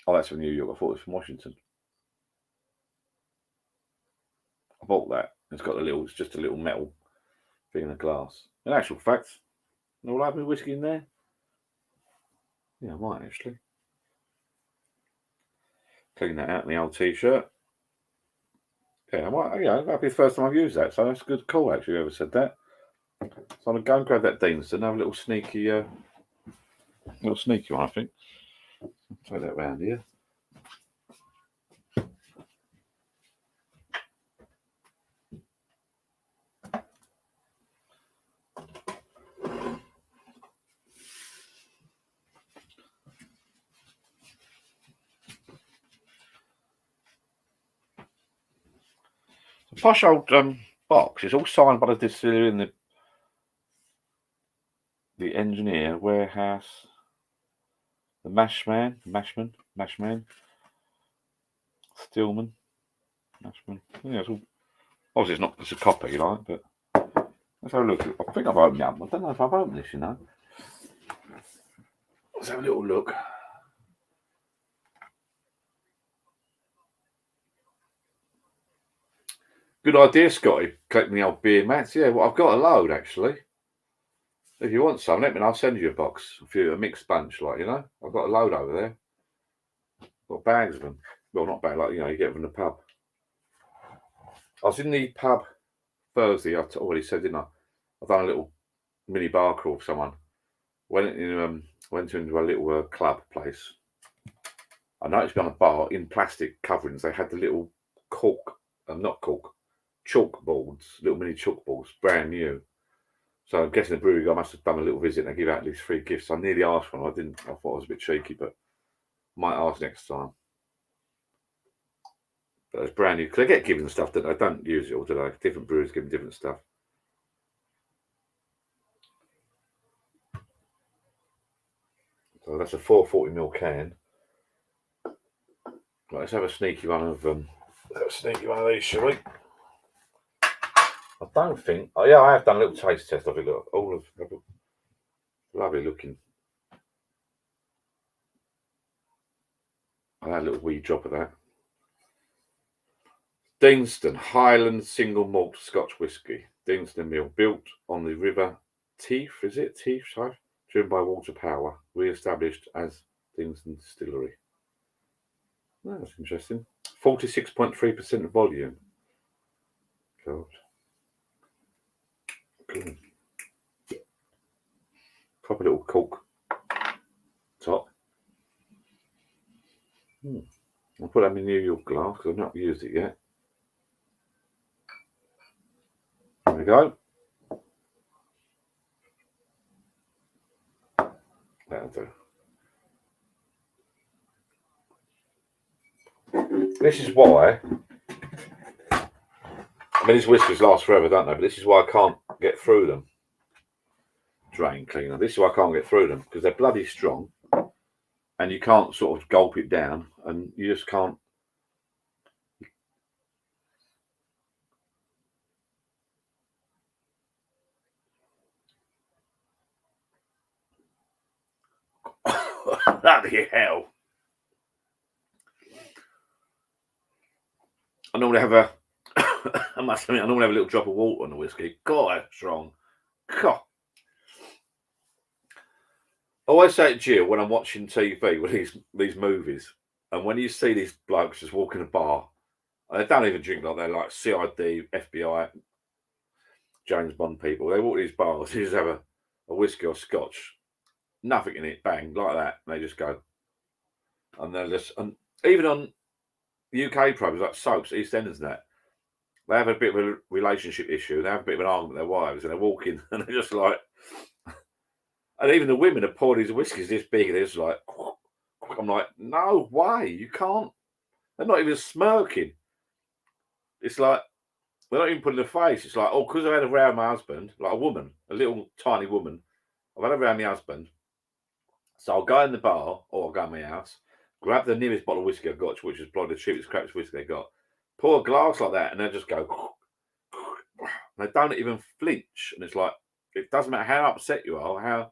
S1: Oh, that's from New York. I thought it was from Washington. I bought that. It's just a little metal thing in a glass. In actual fact, will I have my whiskey in there? Yeah, I might actually. Clean that out in the old t-shirt. Yeah, I might. Yeah, that'll be the first time I've used that. So that's a good call, actually. Whoever said that. So I'm gonna go and grab that Deanston, have a little sneaky one, I think. Take that round here. The posh old box is all signed by the distillery and the engineer, warehouse, the mashman, Stillman, mashman. Yeah, it's all, obviously it's a copy, like, but let's have a look. I think I've opened it up. I don't know if I've opened this, you know. Let's have a little look. Good idea, Scotty. Collecting the old beer mats. Yeah, well, I've got a load actually. If you want some, let me know. I'll send you a box, a mixed bunch, like, you know. I've got a load over there. Got bags of them. Well, not bad, like, you know, you get them in the pub. I was in the pub Thursday. I already said, didn't I? I've done a little mini bar crawl with someone. Went into a little club place. I noticed on a bar in plastic coverings they had the little chalk boards, little mini chalk boards, brand new. So I'm guessing the brewery guy must have done a little visit and they give out these free gifts. I nearly asked for them. I didn't. I thought I was a bit cheeky, but might ask next time. But it's brand new because they get given stuff that they don't use it all, do they? Different breweries give them different stuff. So that's a 440ml can. Right, let's have a sneaky one of these, shall we? I don't think. Oh yeah, I have done a little taste test of it. Look, all of lovely looking. I had a little wee drop of that. Deanston Highland Single Malt Scotch Whisky. Deanston Mill, built on the River Teith, is it? Teith, sorry. Driven by water power, re-established as Deanston Distillery. Oh, that's interesting. 46.3% volume. God. Good. Proper little cork top. I'll put that in my New York glass because I've not used it yet. There we go. That'll do. This is why. I mean, these whiskies last forever, don't they? But this is why I can't get through them. Drain cleaner. This is why I can't get through them because they're bloody strong, and you can't sort of gulp it down, and you just can't. Bloody hell! I normally have I must admit, I normally have a little drop of water on the whiskey. God, that's strong. God. I always say to Jill when I'm watching TV with these movies, and when you see these blokes just walking a bar, they don't even drink like they're like CID, FBI, James Bond people. They walk these bars, they just have a whiskey or scotch, nothing in it, bang, like that, and they just go. And they're just, and even on UK programs like soaps, EastEnders and that, they have a bit of a relationship issue. They have a bit of an argument with their wives, and they're walking, and they're just like, and even the women are pouring these whiskies this big, and they're just like, I'm like, no way, you can't. They're not even smirking. It's like they're not even putting a face. It's like, oh, because I had a row with my husband, like a woman, a little tiny woman. I've had a row with my husband, so I'll go in the bar or I'll go in my house, grab the nearest bottle of whiskey I got, which is probably the cheapest, crappiest whiskey they got, pour a glass like that, and they just go. They don't even flinch, and it's like it doesn't matter how upset you are, how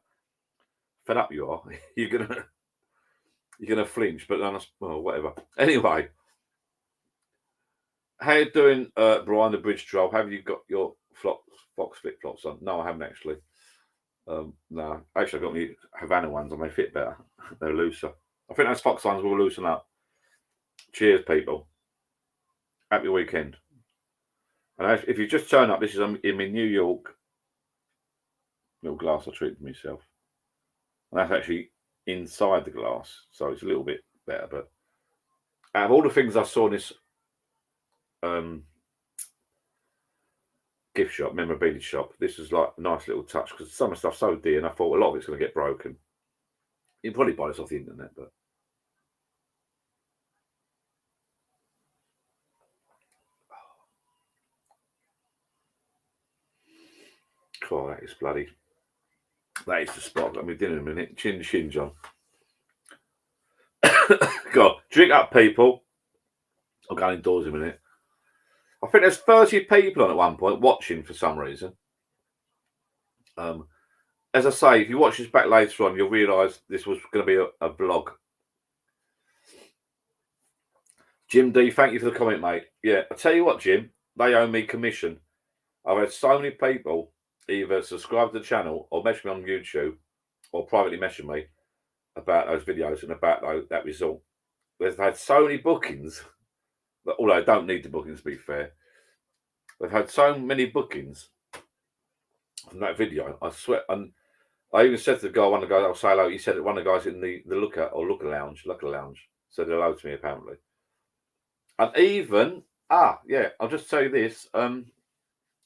S1: fed up you are, you're gonna flinch. But then, well, whatever. Anyway, how you doing, Brian the Bridge Troll? Have you got your Fox flip flops on? No, I haven't actually. No, actually, I've got my Havana ones and they fit better. They're looser. I think those Fox ones will loosen up. Cheers, people. Happy weekend. And if you just turn up, this is in New York. Little glass I treated myself. And that's actually inside the glass, so it's a little bit better. But out of all the things I saw in this gift shop, memorabilia shop, this was like a nice little touch because some of the stuff's so dear, and I thought a lot of it's going to get broken. You can probably buy this off the internet, but oh, that is bloody. That is the spot. Let me dinner in a minute. Chin, John. God, drink up, people. I'm going indoors in a minute. I think there's 30 people on at one point watching for some reason. As I say, if you watch this back later on, you'll realise this was going to be a vlog. Jim D, thank you for the comment, mate. Yeah, I tell you what, Jim, they owe me commission. I've had so many people either subscribe to the channel or message me on YouTube or privately message me about those videos and about that result. They've had so many bookings, that, although I don't need the bookings to be fair, they've had so many bookings from that video. I swear, and I even said to the guy, one of the guys, I'll say hello. He said that one of the guys in the Looker Lounge said hello to me apparently. And even I'll just tell you this.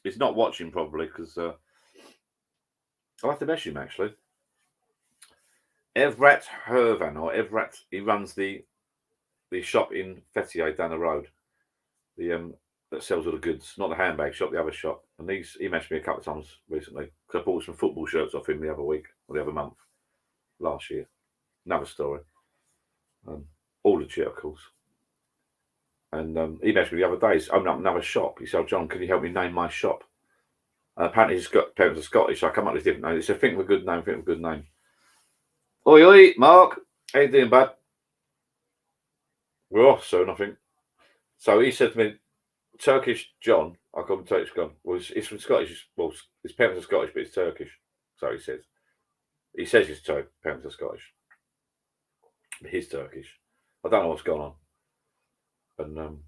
S1: He's not watching probably because I'll have to message him actually. Evrat Hervan or Evrat, he runs the shop in Fethiye down the road. The that sells all the goods, not the handbag shop, the other shop. And he messaged me a couple of times recently because I bought some football shirts off him the other week or the other month, last year. Another story. All legit, of course. And he messaged me the other day. He's opened up another shop. He said, John, can you help me name my shop? And apparently his parents are Scottish, so I come up with different names. He said, think of a good name, Oi, Mark. How you doing, bud? We're off soon, I think. So he said to me, Turkish John, I call him Turkish John. Well, he's from Scottish. Well, his parents are Scottish, but he's Turkish. So he says. He says his parents are Scottish. But he's Turkish. I don't know what's going on. And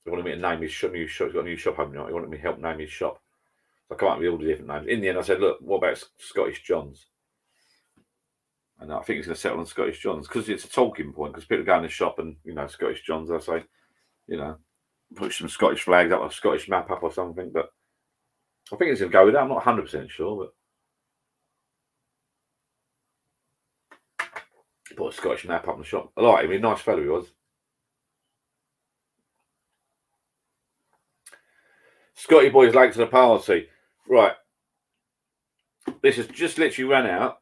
S1: he wanted me to name his new shop. He's got a new shop opening. He wanted me to help name his shop. So I come up with all the different names. In the end, I said, look, what about Scottish Johns? And I think he's going to settle on Scottish Johns because it's a talking point. Because people go in the shop and, Scottish Johns, I say, put some Scottish flags up, a Scottish map up or something. But I think he's going to go with that. I'm not 100% sure, but he put a Scottish map up in the shop. I like him. He's a nice fellow he was. Scotty boys late to the party. Right. This has just literally ran out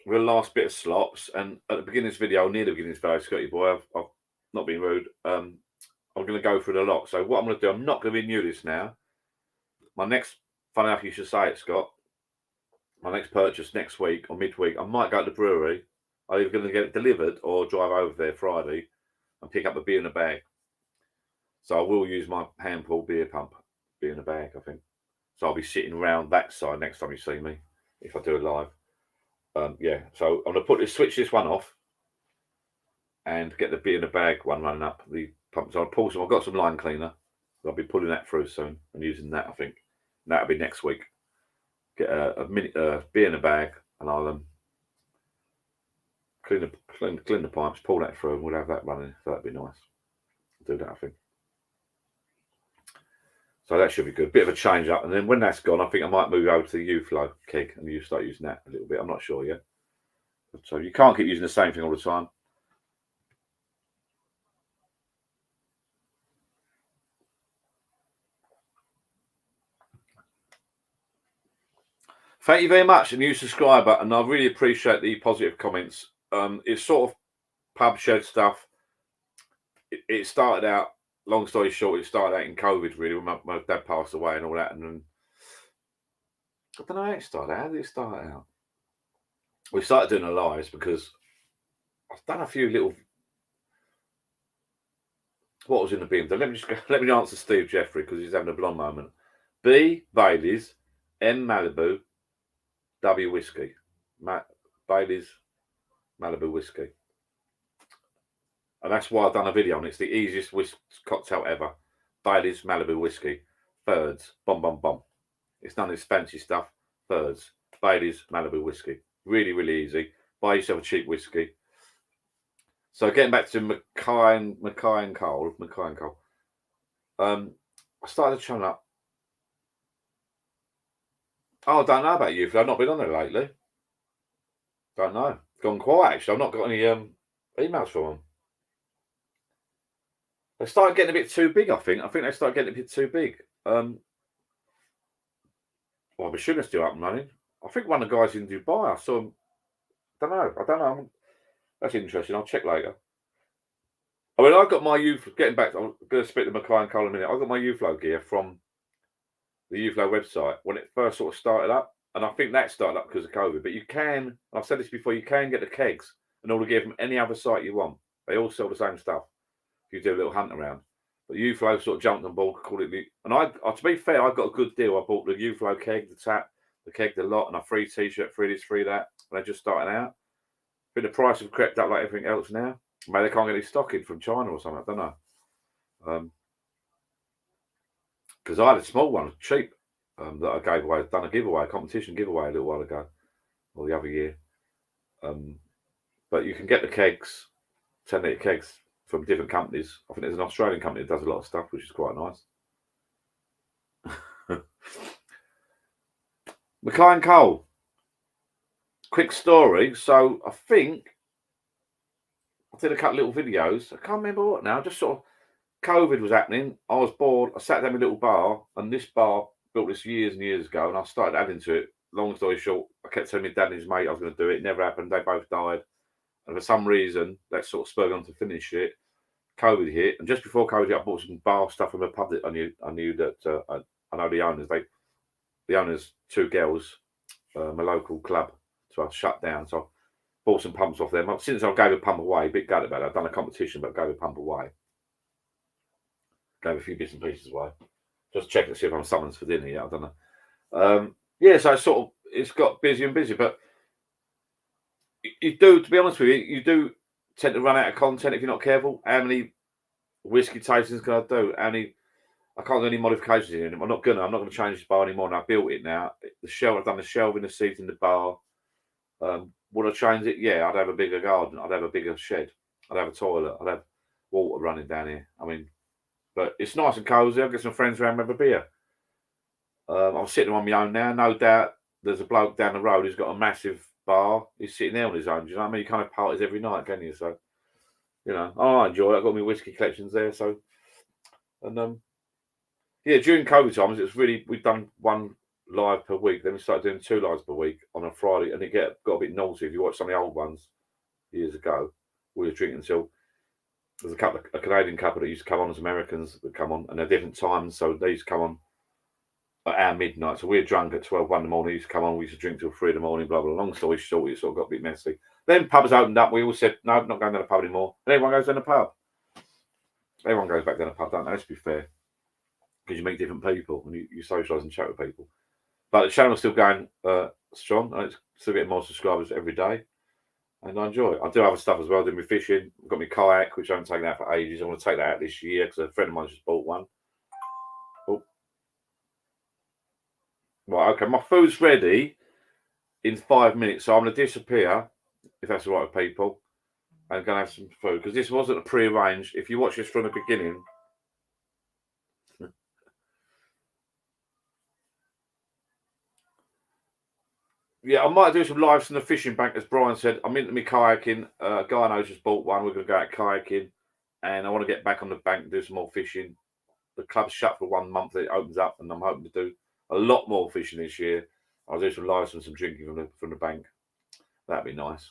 S1: with the last bit of slops. And at the beginning of this video, near the beginning of this video, Scotty boy, I've not been rude. I'm going to go through the lot. So what I'm going to do, I'm not going to renew this now. My next, funny enough, you should say it, Scott. My next purchase next week or midweek, I might go to the brewery. I'm either going to get it delivered or drive over there Friday and pick up a beer in a bag. So I will use my hand-pulled beer pump, beer in a bag, I think. So I'll be sitting around that side next time you see me, if I do it live. So I'm going to switch this one off and get the beer in a bag one running up the pump. So I'll pull some, I've got some line cleaner. I'll be pulling that through soon and using that, I think. And that'll be next week. Get a beer in a bag and I'll clean the pipes, pull that through and we'll have that running. So that'd be nice. I'll do that, I think. So that should be good. Bit of a change up. And then when that's gone, I think I might move over to the U-Flow keg and you start using that a little bit. I'm not sure yet. So you can't keep using the same thing all the time. Thank you very much, a new subscriber, and I really appreciate the positive comments. It's sort of pub shed stuff. It started out, long story short, it started out in COVID, really, when my dad passed away and all that. And then, I don't know how it started out. How did it start out? We started doing the lives because I've done a few little. What was in the bin? Let me answer Steve Jeffrey because he's having a blonde moment. B Baileys, M Malibu, W whiskey. Baileys, Malibu whiskey. And that's why I've done a video on it. It's the easiest cocktail ever. Baileys Malibu whiskey. Thirds. Bomb, bomb, bomb. It's none of this fancy stuff. Thirds. Baileys Malibu whiskey. Really, really easy. Buy yourself a cheap whiskey. So getting back to Mackay and Cole. I started the channel up. Oh, I don't know about you. I've not been on there lately. Don't know. Gone quiet, actually. I've not got any emails from them. They started getting a bit too big, I think. They started getting a bit too big. Well, I'm assuming they're still up and running. I think one of the guys in Dubai, I saw him. I don't know. That's interesting. I'll check later. I mean, I got my getting back, I'm going to speak to Mackay and Cole in a minute. I got my UFlow gear from the UFlow website when it first sort of started up. And I think that started up because of COVID. But you can, I've said this before, you can get the kegs and all the gear from any other site you want. They all sell the same stuff. You do a little hunt around. But UFlow sort of jumped on board, called it and to be fair, I got a good deal. I bought the UFlow keg, the tap, the keg, the lot, and a free t-shirt, free this, free that. And they just started out. But the price have crept up like everything else now. Maybe they can't get any stock in from China or something. I don't know. Because I had a small one, cheap, that I gave away. Done a competition giveaway a little while ago, or the other year. But you can get the kegs, 10-litre kegs from different companies. I think there's an Australian company that does a lot of stuff, which is quite nice. Mackay and Cole. Quick story. So I think I did a couple of little videos. I can't remember what now. Just sort of COVID was happening. I was bored. I sat down in a little bar, and this bar built this years and years ago, and I started adding to it. Long story short, I kept telling my dad and his mate I was going to do it. It never happened. They both died. And for some reason, that sort of spurred on to finish it. COVID hit, and just before COVID hit, I bought some bar stuff from a pub that I knew that I know the owners. The owners, two girls, my local club, so I shut down. So I bought some pumps off them. Since I gave a pump away, a bit gutted about it. I've done a competition, but gave a pump away. Gave a few bits and pieces away. Just check to see if I'm summoned for dinner yet. I don't know. Yeah, so it's got busy and busy, but you do, to be honest with you, you do tend to run out of content if you're not careful. How many whiskey tastings can I do? I can't do any modifications in it. I'm not gonna change this bar anymore. And I built it now. I've done the shelving, the seats in the bar. Would I change it? Yeah, I'd have a bigger garden. I'd have a bigger shed. I'd have a toilet. I'd have water running down here. I mean, but it's nice and cozy. I'll get some friends around and have a beer. I'm sitting on my own now. No doubt there's a bloke down the road who's got a massive bar. He's sitting there on his own. Do you know what I mean? You kind of parties every night, can you? So, you know, I enjoy it. I've got my whiskey collections there. So, and yeah, during COVID times, it was really, we've done one live per week. Then we started doing 2 lives per week on a Friday, and it got a bit naughty. If you watch some of the old ones years ago, we were drinking until there's a Canadian couple that used to come on as Americans that come on, and they're different times. So they used to come on at our midnight. So we were drunk at 12, 1 in the morning. They used to come on. We used to drink till 3 in the morning. Blah blah. Long story short, it sort of got a bit messy. Then pubs opened up. We all said, no, not going to the pub anymore. And everyone goes to the pub. Everyone goes back to the pub, don't they? Let's be fair. Because you meet different people and you socialise and chat with people. But the channel's still going strong, and it's still getting more subscribers every day. And I enjoy it. I do other stuff as well. Doing my fishing. I've got my kayak, which I haven't taken out for ages. I want to take that out this year because a friend of mine just bought one. Oh. Right, okay. My food's ready in 5 minutes, so I'm going to disappear, if that's all right with people, and going to have some food. Because this wasn't a pre-arranged. If you watch this from the beginning... Yeah, I might do some lives from the fishing bank, as Brian said. I'm into me kayaking. A guy I know just bought one. We're going to go out kayaking, and I want to get back on the bank and do some more fishing. The club's shut for 1 month. It opens up, and I'm hoping to do a lot more fishing this year. I'll do some lives and some drinking from the bank. That'd be nice.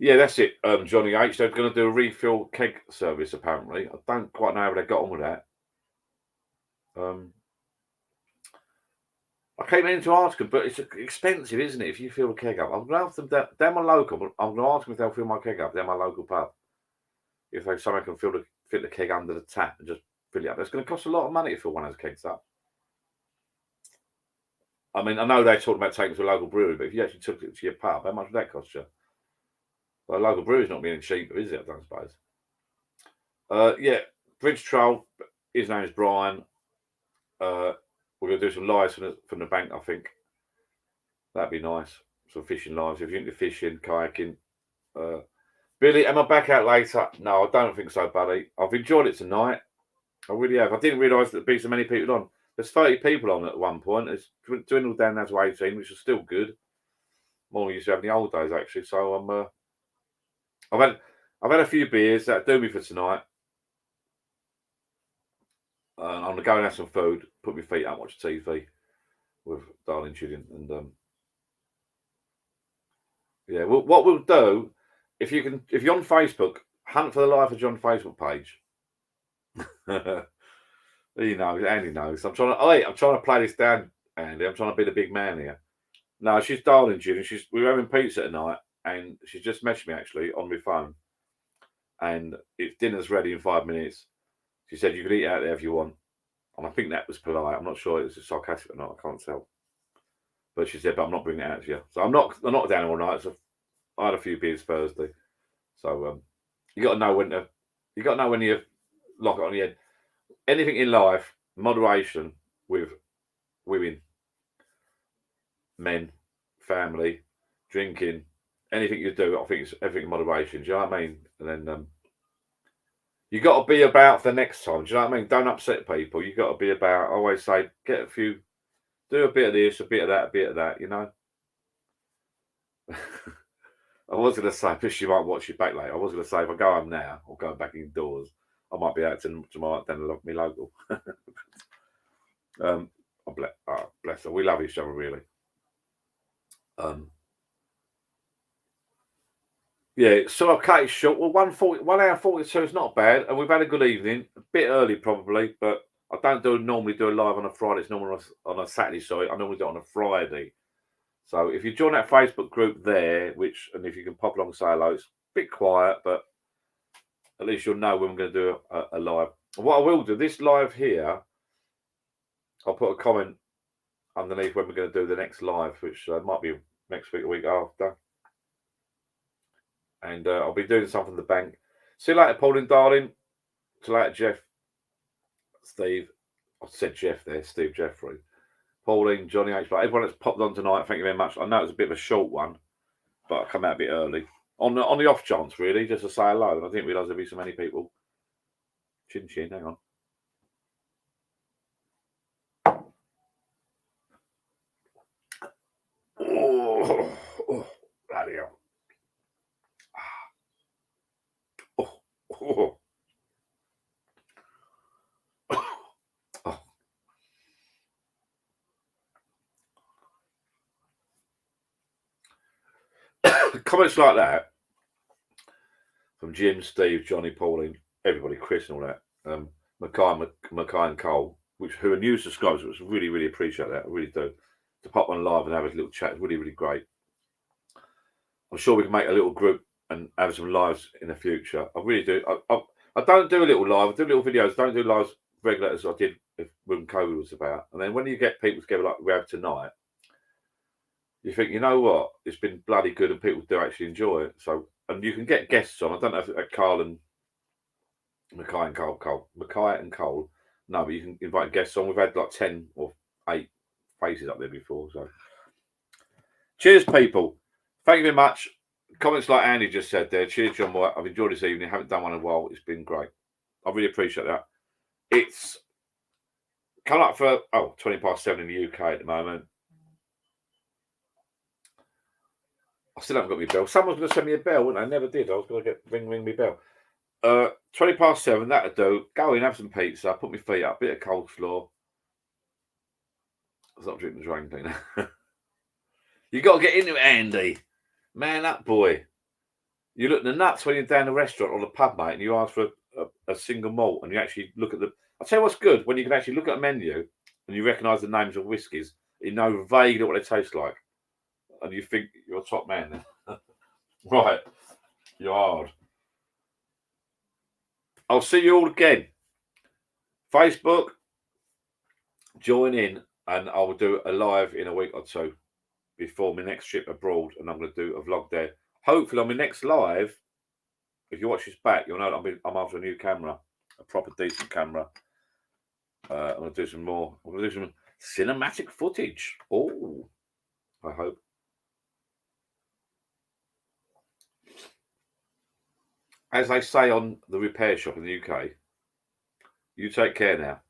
S1: Yeah, that's it, Johnny H. They're going to do a refill keg service, apparently. I don't quite know how they got on with that. I came in to ask them, but it's expensive, isn't it? If you fill a keg up, I'm going to ask them. They're my local, but I'm going to ask them if they'll fill my keg up. They're my local pub. If someone can fit the keg under the tap and just fill it up, it's going to cost a lot of money to fill one of those kegs up. I mean, I know they're talking about taking it to a local brewery, but if you actually took it to your pub, how much would that cost you? Well, a local brewery's not being cheaper, is it? I don't suppose. Yeah, Bridge Troll. His name is Brian. We're going to do some lives from the bank, I think. That'd be nice. Some fishing lives. If you're into fishing, kayaking. Billy, am I back out later? No, I don't think so, buddy. I've enjoyed it tonight. I really have. I didn't realise there'd be so many people on. There's 30 people on at one point. It's dwindled down now to 18, which is still good. More than we used to have in the old days, actually. So I've had a few beers that do me for tonight. I'm gonna go and have some food, put my feet up, watch TV with darling Julian, and yeah. Well, what we'll do if you're on Facebook, hunt for the Life of John Facebook page. He knows, Andy knows. I'm trying to play this down, Andy. I'm trying to be the big man here. No, she's darling Julian. We were having pizza tonight, and she's just messaged me actually on my phone, and dinner's ready in 5 minutes. She said you can eat out there if you want. And I think that was polite. I'm not sure it was sarcastic or not. I can't tell. But she said, "But I'm not bringing it out to you." So I'm not down all night. So I had a few beers Thursday. So you got to know when you lock it on the head. Anything in life, moderation with women, men, family, drinking, anything you do, I think it's everything in moderation. Do you know what I mean? And then you got to be about for next time. Do you know what I mean? Don't upset people. You got to be about. I always say, get a few, do a bit of this, a bit of that, a bit of that. You know. I was going to say, because you might watch it back later. I was going to say, if I go home now or go back indoors, I might be out tomorrow down me local. Bless her. We love each other really. Yeah, so I've cut it short. Well, 1 hour 42 is not bad, and we've had a good evening. A bit early probably, but I don't normally do a live on a Friday. It's normally on a Saturday. Sorry, I normally do it on a Friday. So if you join that Facebook group there, and if you can pop along and say hello, it's a bit quiet, but at least you'll know when we're going to do a live. What I will do, this live here, I'll put a comment underneath when we're going to do the next live, which might be next week, a week after. And I'll be doing something from the bank. See you later, Pauline, darling. See you later, Jeff. Steve. I said Jeff there. Steve Jeffrey. Pauline, Johnny H. Everyone that's popped on tonight, thank you very much. I know it's a bit of a short one, but I come out a bit early. On the off chance, really, just to say hello. And I didn't realise there'd be so many people. Chin chin, hang on. Oh, bloody hell. Oh. Comments like that from Jim, Steve, Johnny, Pauline, everybody, Chris, and all that. Mackay and Cole, who are new subscribers, which really, really appreciate that. I really do. To pop on live and have a little chat is really, really great. I'm sure we can make a little group and have some lives in the future. I really do. I don't do a little live. I do little videos. Don't do lives regular as I did when COVID was about. And then when you get people together like we have tonight, you think, you know what? It's been bloody good and people do actually enjoy it. So, and you can get guests on. I don't know if Carl and Mackay and Cole. No, but you can invite guests on. We've had like 10 or 8 faces up there before. So, cheers, people. Thank you very much. Comments like Andy just said there. Cheers, John White. I've enjoyed this evening. Haven't done one in a while. It's been great. I really appreciate that. It's come up for 7:20 in the UK at the moment. I still haven't got my bell. Someone's going to send me a bell, wouldn't they? I never did. I was going to get ring me bell. 7:20, that'll do. Go in, have some pizza, put my feet up, bit of coleslaw. I'll stop drinking the drain cleaner. You got to get into it, Andy. Man up, boy. You look the nuts when you're down the restaurant or the pub, mate, and you ask for a single malt, and you actually look at the. I'll tell you what's good when you can actually look at a menu and you recognise the names of whiskies. You know vaguely what they taste like, and you think you're a top man then. Right, you're hard. I'll see you all again. Facebook, join in, and I will do a live in a week or two before my next trip abroad, and I'm going to do a vlog there. Hopefully, on my next live, if you watch this back, you'll know that I'm after a new camera, a proper decent camera. I'm going to do some more. I'm going to do some cinematic footage. Oh, I hope. As they say on the repair shop in the UK, you take care now.